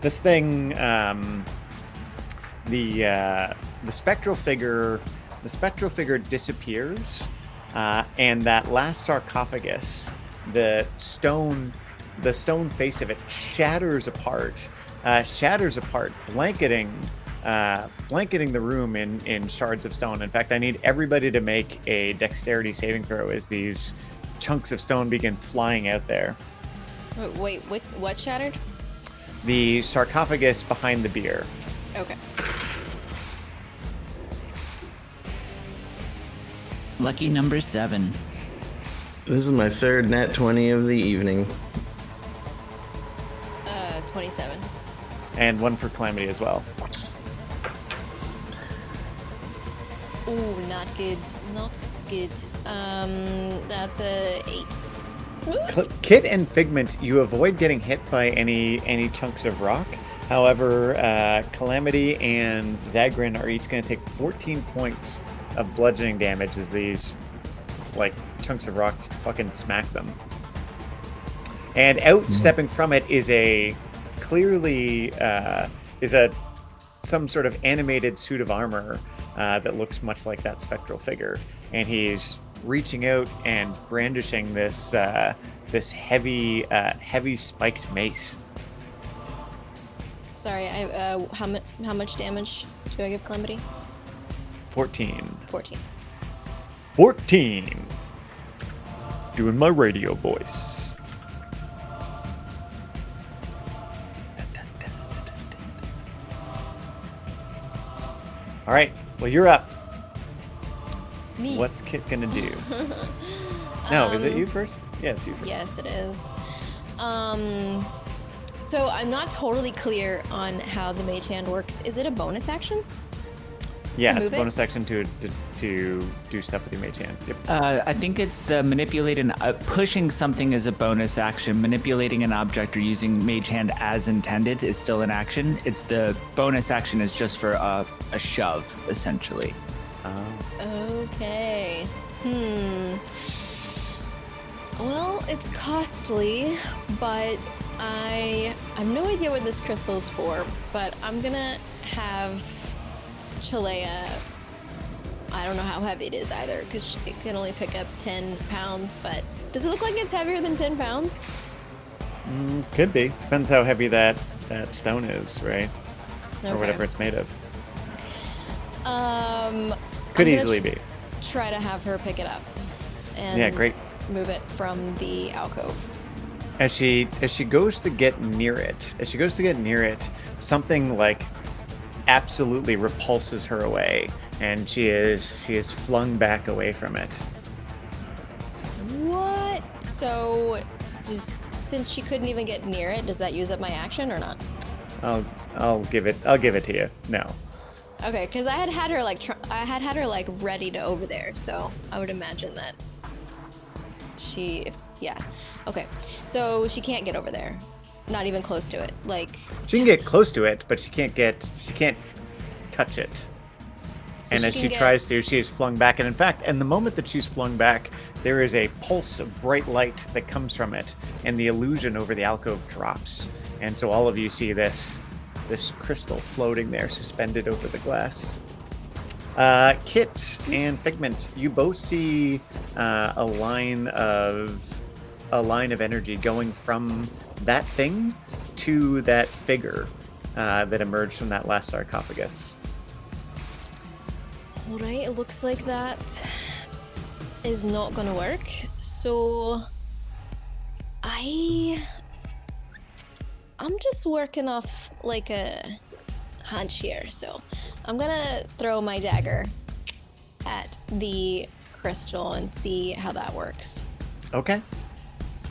this thing, the spectral figure disappears, and that last sarcophagus, the stone face of it shatters apart, blanketing the room in shards of stone. In fact, I need everybody to make a dexterity saving throw as these chunks of stone begin flying out there. Wait, what shattered? The sarcophagus behind the beer. Okay. Lucky number 7. This is my third nat 20 of the evening. 27. And one for Calamity as well. Ooh, not good. Not good. That's a 8. Kit and Figment, you avoid getting hit by any chunks of rock. However, Calamity and Zagrin are each going to take 14 points of bludgeoning damage as these chunks of rock fucking smack them. And stepping from it is some sort of animated suit of armor that looks much like that spectral figure, and he's reaching out and brandishing this heavy spiked mace. Sorry, how much damage do I give Calamity? 14. 14. Doing my radio voice. All right, well, you're up. Me. What's Kit gonna do? No, is it you first? Yeah, it's you first. Yes, it is. So I'm not totally clear on how the mage hand works. Is it a bonus action? Yeah, it's move a it? bonus action to do stuff with your mage hand. Yep. I think it's the manipulating, pushing something as a bonus action. Manipulating an object or using mage hand as intended is still an action. It's the bonus action is just for a shove, essentially. Okay. Well, it's costly, but I have no idea what this crystal is for, but I'm gonna have Chalea. I don't know how heavy it is either, because it can only pick up 10 pounds, but does it look like it's heavier than 10 pounds? Could be. Depends how heavy that stone is, right? Or Okay. whatever it's made of. I'm Could gonna easily be. Try to have her pick it up. And Yeah, great. move it from the alcove. As she goes to get near it, something absolutely repulses her away, and she is flung back away from it. What? So, since she couldn't even get near it, does that use up my action or not? I'll give it to you. No. Okay, because I had her ready to over there, so I would imagine that yeah. Okay, so she can't get over there, not even close to it. She can get close to it, but she can't touch it. So and as she tries to, she is flung back. And in fact, the moment that she's flung back, there is a pulse of bright light that comes from it, and the illusion over the alcove drops. And so all of you see this crystal floating there, suspended over the glass. Kit and Figment, you both see a line of energy going from that thing to that figure that emerged from that last sarcophagus. All right, it looks like that is not gonna work. So I'm just working off a hunch here. So I'm gonna throw my dagger at the crystal and see how that works. Okay.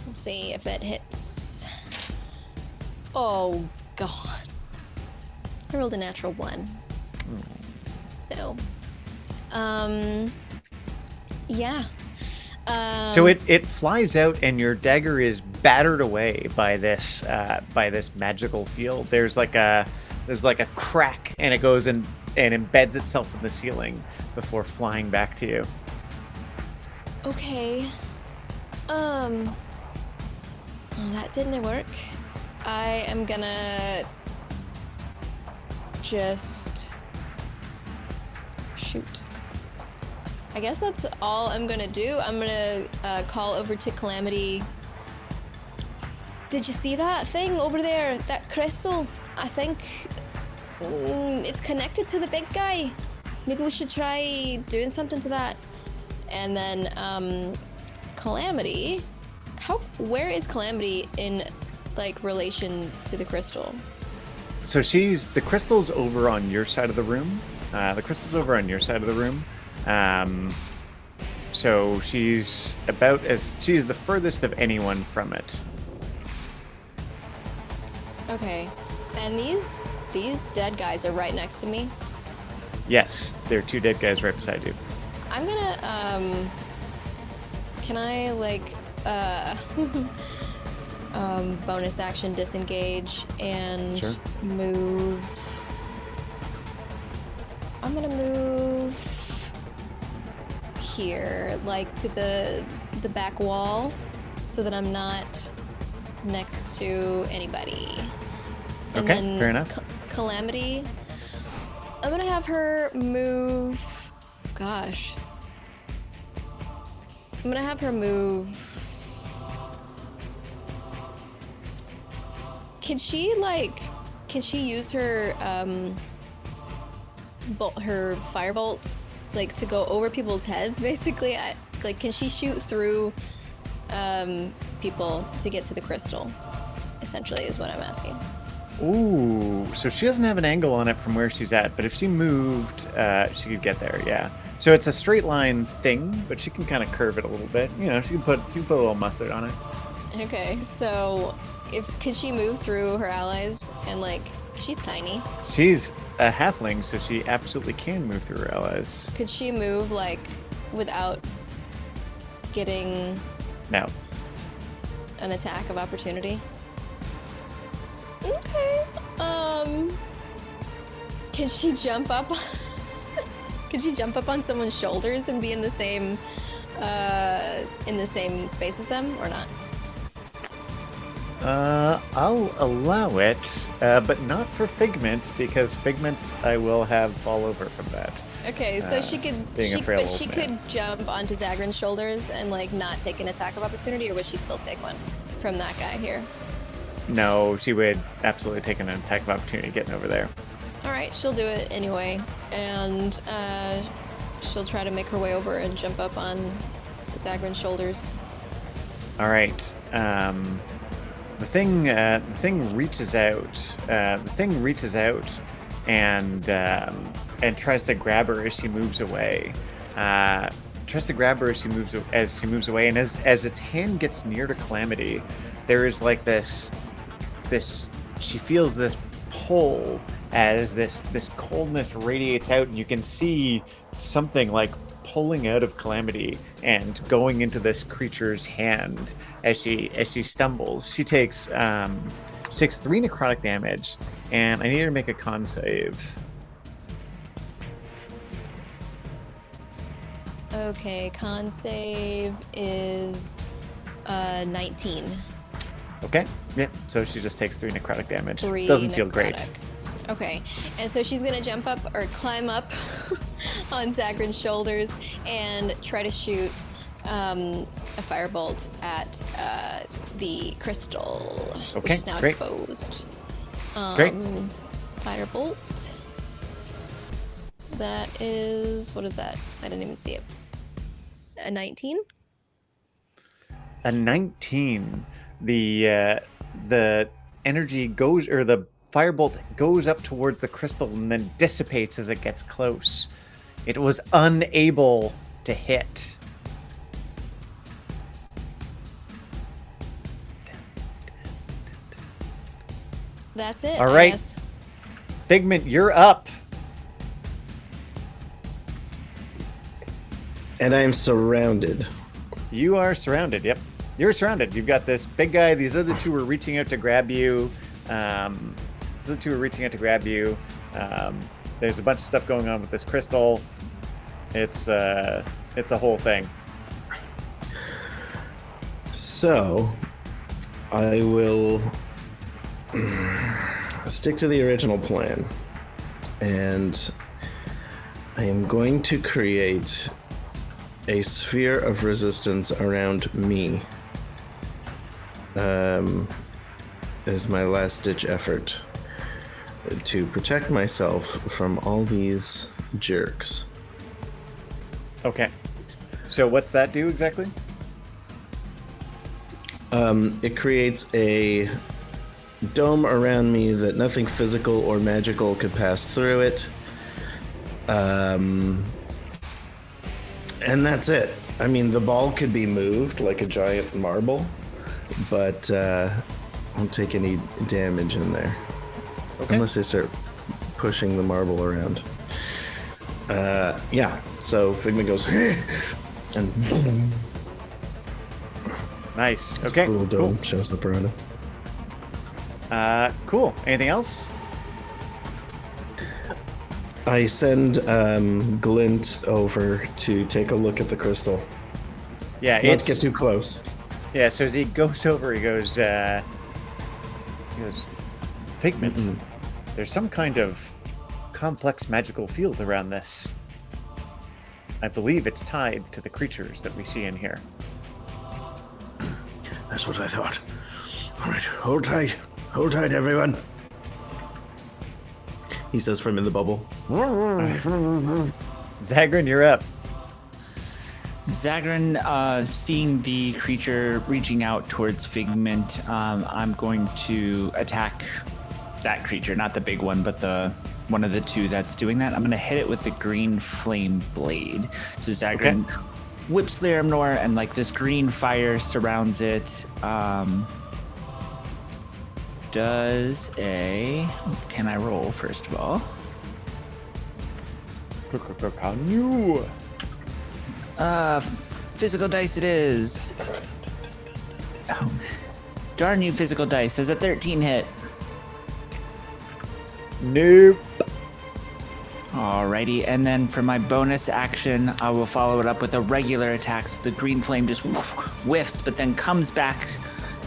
We'll see if it hits. Oh god. I rolled a natural 1. So yeah. So it flies out, and your dagger is battered away by this magical field. There's there's like a crack, and it goes and embeds itself in the ceiling before flying back to you. Okay. Well, that didn't work. I am gonna just shoot. I guess that's all I'm gonna do. I'm gonna call over to Calamity. Did you see that thing over there? That crystal? I think it's connected to the big guy. Maybe we should try doing something to that. And then Calamity. Where is Calamity in like relation to the crystal? So the crystal's over on your side of the room. So she's the furthest of anyone from it. Okay. And these dead guys are right next to me. Yes, there are 2 dead guys right beside you. I'm gonna can I like bonus action disengage and Sure. move. I'm gonna move here, like to the back wall, so that I'm not next to anybody. And Okay, then fair enough. Calamity, I'm gonna have her move. Gosh. I'm gonna have her move. Can she use her her firebolt like to go over people's heads basically? Can she shoot through people to get to the crystal? Essentially is what I'm asking. Ooh, so she doesn't have an angle on it from where she's at, but if she moved, she could get there, yeah. So it's a straight line thing, but she can kind of curve it a little bit. You know, she can put a little mustard on it. Okay, so could she move through her allies? And like, she's tiny. She's a halfling, so she absolutely can move through her allies. Could she move like without getting No. an attack of opportunity? Okay. Can she jump up? Could she jump up on someone's shoulders and be in the same space as them, or not? I'll allow it, but not for Figment, because Figment I will have fall over from that. Okay, so she could, being a frail old man. could jump onto Zagran's shoulders and like not take an attack of opportunity, or would she still take one from that guy here? No, she would absolutely take an attack of opportunity getting over there. All right, she'll do it anyway, and she'll try to make her way over and jump up on Zagran's shoulders. All right. The thing reaches out. And tries to grab her as she moves away. And as its hand gets near to Calamity, there is like this. She feels this pull as this coldness radiates out, and you can see something like pulling out of Calamity and going into this creature's hand as she stumbles. She takes 3 necrotic damage, and I need her to make a con save. Okay, con save is 19. Okay, yeah. So she just takes 3 necrotic damage. 3 Doesn't feel great. necrotic. Okay, and so she's gonna jump up or climb up on Zagran's shoulders and try to shoot a firebolt at the crystal, which is now great. exposed. Great. Firebolt. That is, what is that? I didn't even see it. A 19? A 19. The energy goes, or the firebolt goes up towards the crystal and then dissipates as it gets close. It was unable to hit. That's it. All I right. guess. Figment, you're up. And I'm surrounded. You are surrounded. Yep. You're surrounded. You've got this big guy. These other 2 are reaching out to grab you. the two are reaching out to grab you. There's a bunch of stuff going on with this crystal. It's a whole thing. So, I will stick to the original plan, and I am going to create a sphere of resistance around me. Is my last-ditch effort to protect myself from all these jerks. Okay. So what's that do exactly? It creates a dome around me that nothing physical or magical could pass through it. And that's it. I mean, the ball could be moved like a giant marble, but won't take any damage in there. Okay. Unless I start pushing the marble around. Yeah, so Figment goes, and boom. Nice. Okay. Little dome Cool. shows up around him. Cool. Anything else? I send Glint over to take a look at the crystal. Yeah. Not get too close. Yeah. So as he goes over, he goes, Figment. There's some kind of complex magical field around this. I believe it's tied to the creatures that we see in here. That's what I thought. All right, hold tight. Hold tight, everyone. He says from in the bubble. Zagrin, you're up. Zagrin, seeing the creature reaching out towards Figment, I'm going to attack that creature, not the big one, but the one of the two that's doing that. I'm going to hit it with the green flame blade. So Zagrin whips Liramnor, and like this green fire surrounds it. Does a... Can I roll, first of all? Can you? Physical dice it is. Oh, darn you, physical dice. Does a 13 hit? Nope. Alrighty, and then for my bonus action, I will follow it up with a regular attack. So the green flame just whiffs, but then comes back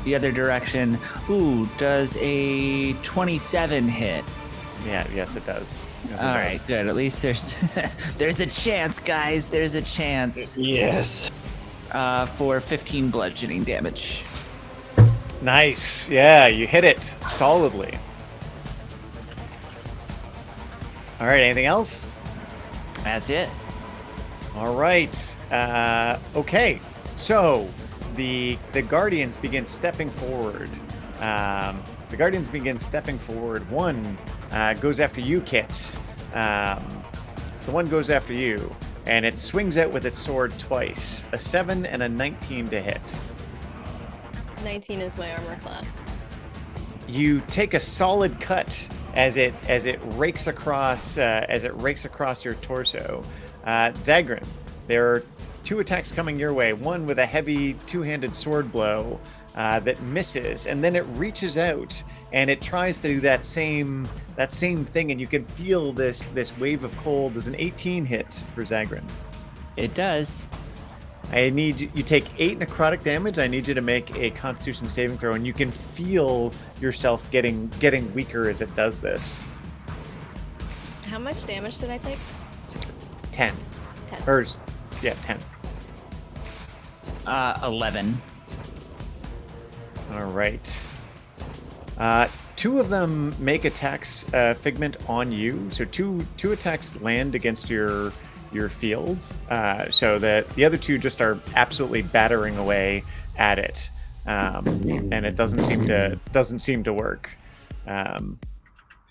the other direction. Ooh, does a 27 hit? Yeah, yes, it does. Yes, it All right, does. good. At least there's a chance, guys. There's a chance. Yes. For 15 bludgeoning damage. Nice. Yeah, you hit it solidly. All right, anything else? That's it. All right. Okay. So the Guardians begin stepping forward. One goes after you, Kit. The one goes after you, and it swings out with its sword twice. A 7 and a 19 to hit. 19 is my armor class. You take a solid cut as it rakes across your torso. Zagrin, there are two attacks coming your way. One with a heavy two-handed sword blow that misses, and then it reaches out and it tries to do that same thing, and you can feel this wave of cold. Does an 18 hit for Zagrin? It does. I need you take 8 necrotic damage. I need you to make a Constitution saving throw, and you can feel yourself getting weaker as it does this. How much damage did I take? 10. 10. 10. 11. All right. Two of them make attacks, Figment, on you. So two attacks land against your field, so that the other two just are absolutely battering away at it, and it doesn't seem to work.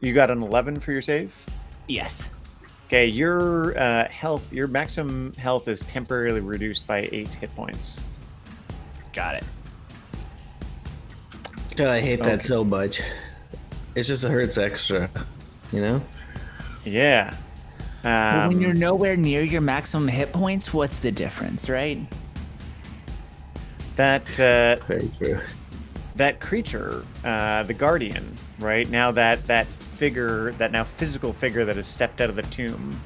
You got an 11 for your save. Yes. Okay, your maximum health is temporarily reduced by 8 hit points. Got it. God, I hate that Okay. so much. It just hurts extra, you know? Yeah. But when you're nowhere near your maximum hit points, what's the difference, right? That Very true. that creature, the Guardian, right now that figure, that now physical figure that has stepped out of the tomb,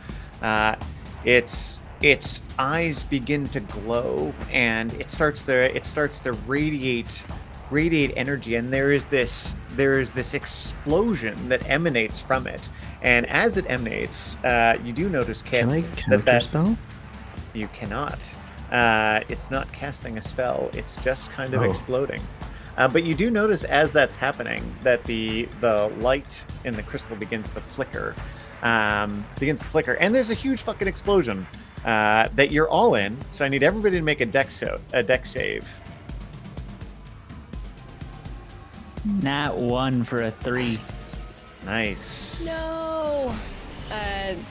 its eyes begin to glow, and it starts to radiate energy, and there is this explosion that emanates from it. And as it emanates, you do notice, Kit, Can I counterspell? You cannot. It's not casting a spell. It's just kind of Oh. exploding. But you do notice as that's happening that the light in the crystal begins to flicker. And there's a huge fucking explosion that you're all in. So I need everybody to make a dex save. Nat 1 for a 3. Nice. No.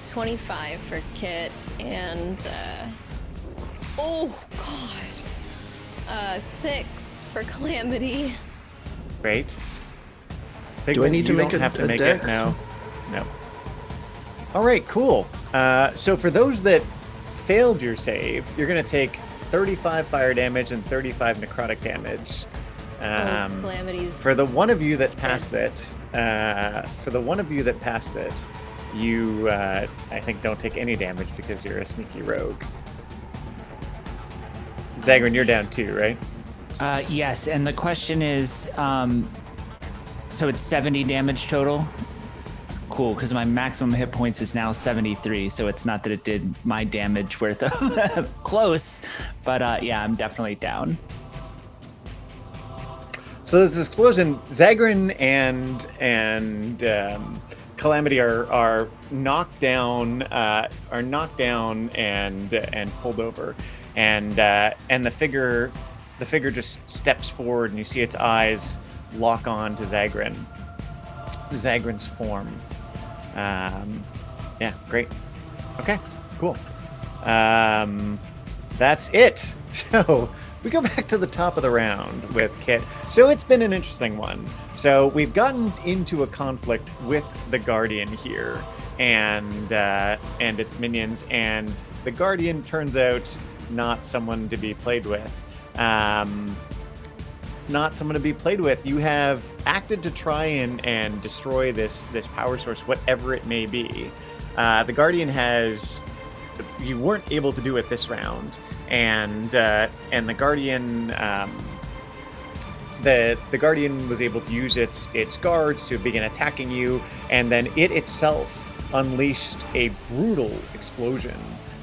25 for Kit and oh god. 6 for Calamity. Great. Do I need to you make don't a- have to a make dex? it? No. All right, cool. So for those that failed your save, you're going to take 35 fire damage and 35 necrotic damage. Calamity's For the one of you that passed it, you I think don't take any damage because you're a sneaky rogue. Zagrin, you're down too, right? Yes, and the question is, so it's 70 damage total? Cool, because my maximum hit points is now 73, so it's not that it did my damage worth of close, but yeah, I'm definitely down. So there's this explosion. Zagrin and Calamity are knocked down and pulled over, and the figure just steps forward, and you see its eyes lock on to Zagrin's form. Yeah, great. Okay, cool. That's it. So we go back to the top of the round with Kit. So it's been an interesting one. So we've gotten into a conflict with the Guardian here and its minions, and the Guardian turns out not someone to be played with. You have acted to try and destroy this power source, whatever it may be. The Guardian you weren't able to do it this round, and the Guardian the Guardian was able to use its guards to begin attacking you, and then it itself unleashed a brutal explosion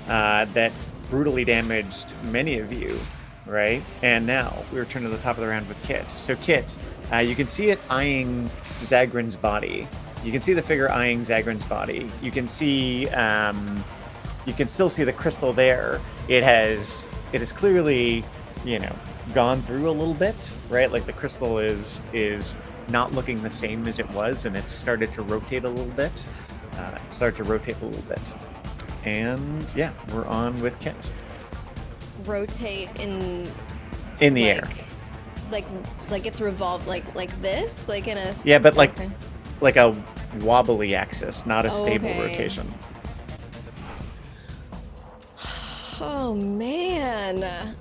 that brutally damaged many of you. Right? And now we return to the top of the round with Kit. So Kit, you can see it eyeing Zagrin's body. You can see the figure eyeing Zagrin's body. You can see, you can still see the crystal there. It has clearly, gone through a little bit, right? Like the crystal is not looking the same as it was, and it's started to rotate a little bit. And yeah, we're on with Kit. rotate in In the air. like it's revolved like this, like in a Yeah, but okay. like a wobbly axis, not a stable Okay. rotation. Oh man.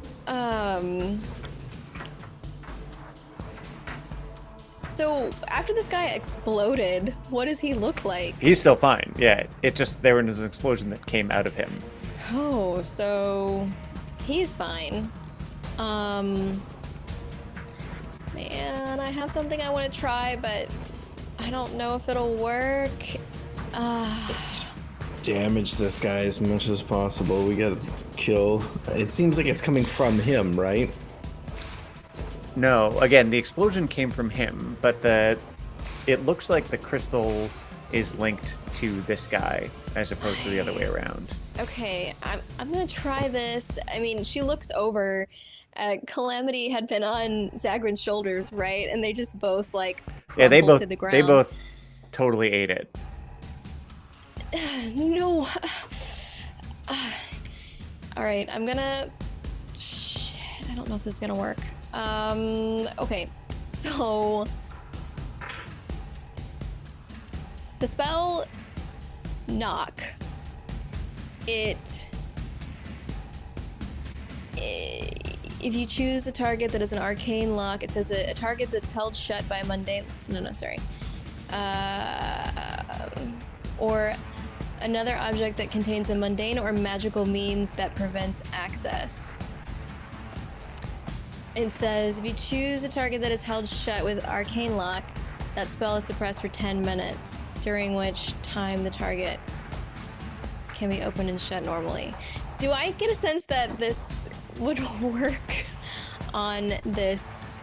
So after this guy exploded, what does he look like? He's still fine. Yeah, there was an explosion that came out of him. Oh, so he's fine. Man, I have something I want to try, but I don't know if it'll work. Damage this guy as much as possible. We gotta kill. It seems like it's coming from him, right? No, again, the explosion came from him, but it looks like the crystal is linked to this guy as opposed to the other way around. Okay, I'm gonna try this. I mean, she looks over. Calamity had been on Zagrin's shoulders, right? And they just both like Yeah, crumpled to the ground. they both totally ate it. No. All right, I'm gonna. Shit, I don't know if this is gonna work. Okay, so the spell knock. If you choose a target that is an arcane lock, it says a target that's held shut by a mundane. No, sorry. or another object that contains a mundane or magical means that prevents access. It says, if you choose a target that is held shut with arcane lock, that spell is suppressed for 10 minutes, during which time the target can be opened and shut normally. Do I get a sense that this would work on this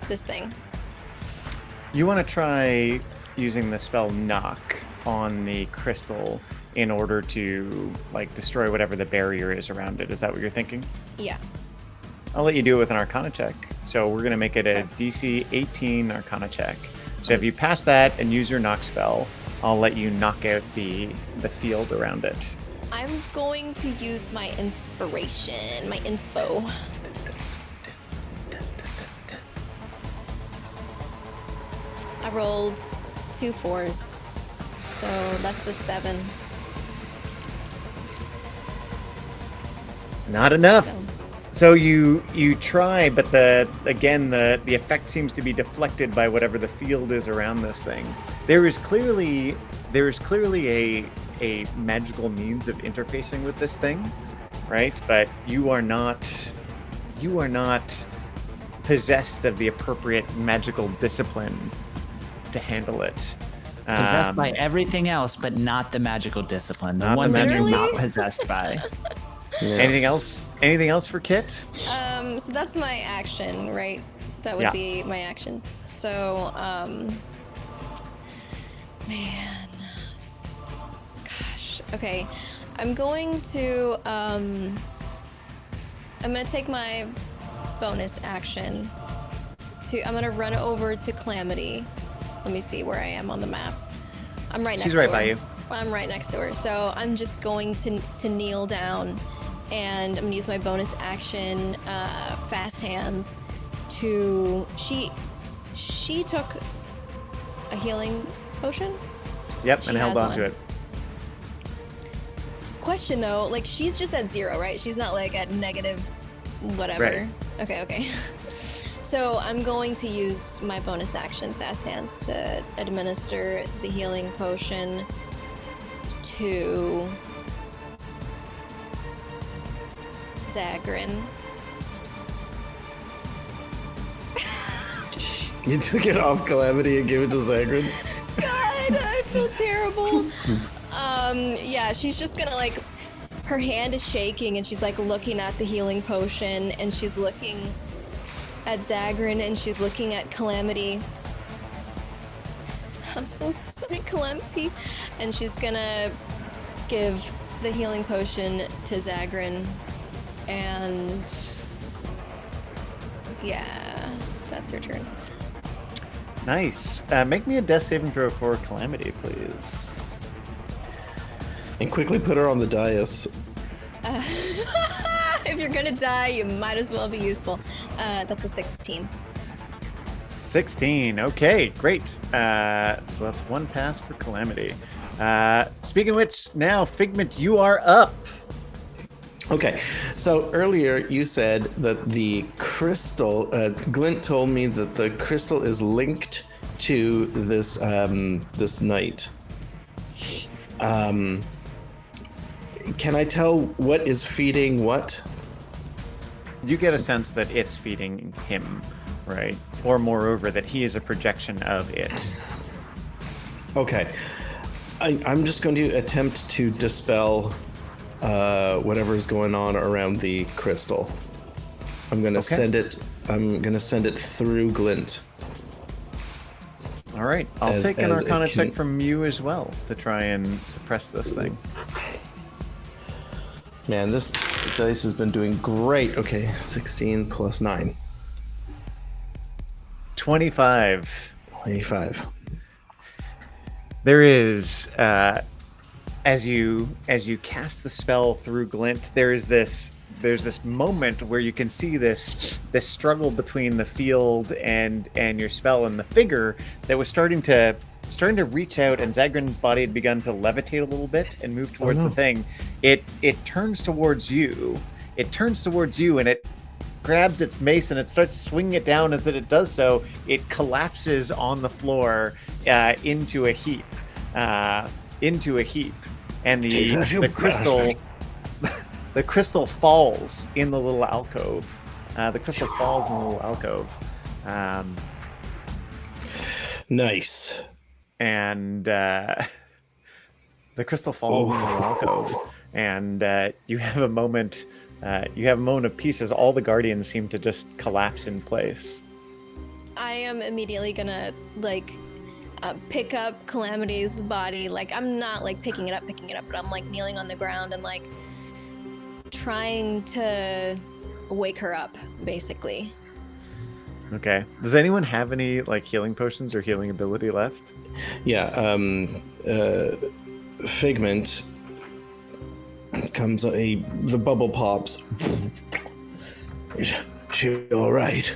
this thing? You want to try using the spell knock on the crystal in order to like destroy whatever the barrier is around it. Is that what you're thinking? Yeah. I'll let you do it with an Arcana check. So we're going to make it a DC 18 Arcana check. So if you pass that and use your knock spell, I'll let you knock out the field around it. I'm going to use my inspiration, my inspo. I rolled 2 4s, so that's a 7. It's not enough. So. So you try, but the effect seems to be deflected by whatever the field is around this thing. There is clearly a magical means of interfacing with this thing, right? But you are not possessed of the appropriate magical discipline to handle it. Possessed by everything else, but not the magical discipline. The Not one the that you're magical- not possessed by. Yeah. Anything else? Anything else for Kit? So that's my action, right? That would Yeah. be my action. So, man, gosh. Okay, I'm going to take my bonus action I'm gonna run over to Calamity. Let me see where I am on the map. I'm right next to her. She's right by you. I'm right next to her. So I'm just going to kneel down, and I'm gonna use my bonus action, fast hands, to she took a healing potion. Yep, She and held has on to one. it. Question though, like she's just at 0, right? She's not like at negative whatever. Right. Okay. So I'm going to use my bonus action, fast hands, to administer the healing potion to Zagrin. You took it off Calamity and gave it to Zagrin? God, I feel terrible. Yeah, she's just gonna like, her hand is shaking and she's like looking at the healing potion, and she's looking at Zagrin, and she's looking at Calamity. I'm so sorry, Calamity. And she's gonna give the healing potion to Zagrin, and yeah, that's her turn. Nice. Make me a death saving throw for Calamity, please. And quickly put her on the dais. If you're gonna die, you might as well be useful. That's a 16. 16. Okay, great. So that's one pass for Calamity. Speaking of which, now Figment, you are up. Okay, so earlier you said that the crystal, Glint told me that the crystal is linked to this this knight. Can I tell what is feeding what? You get a sense that it's feeding him, right? Or moreover, that he is a projection of it. Okay, I'm just going to attempt to dispel whatever's going on around the crystal. I'm going to send it. I'm going to send it through Glint. All right, I'll take an as it Arcana can- check from you as well to try and suppress this thing. Man, this dice has been doing great. Okay, 16 plus 9. 25. 25. There is, as you cast the spell through Glint, there's this moment where you can see this struggle between the field and your spell, and the figure that was starting to reach out, and Zagrin's body had begun to levitate a little bit and move towards the thing. It turns towards you. It turns towards you, and it grabs its mace and it starts swinging it down. As it does so, it collapses on the floor, into a heap, and Take that, you the crystal bastard. the crystal falls in the little alcove. Nice. And the crystal falls in the little alcove, and you have a moment. You have a moment of peace as all the guardians seem to just collapse in place. I am immediately gonna like pick up Calamity's body. Like I'm not like picking it up, but I'm like kneeling on the ground and like trying to wake her up, basically. Okay. Does anyone have any like healing potions or healing ability left? Yeah. Figment comes. The bubble pops. Is she all right?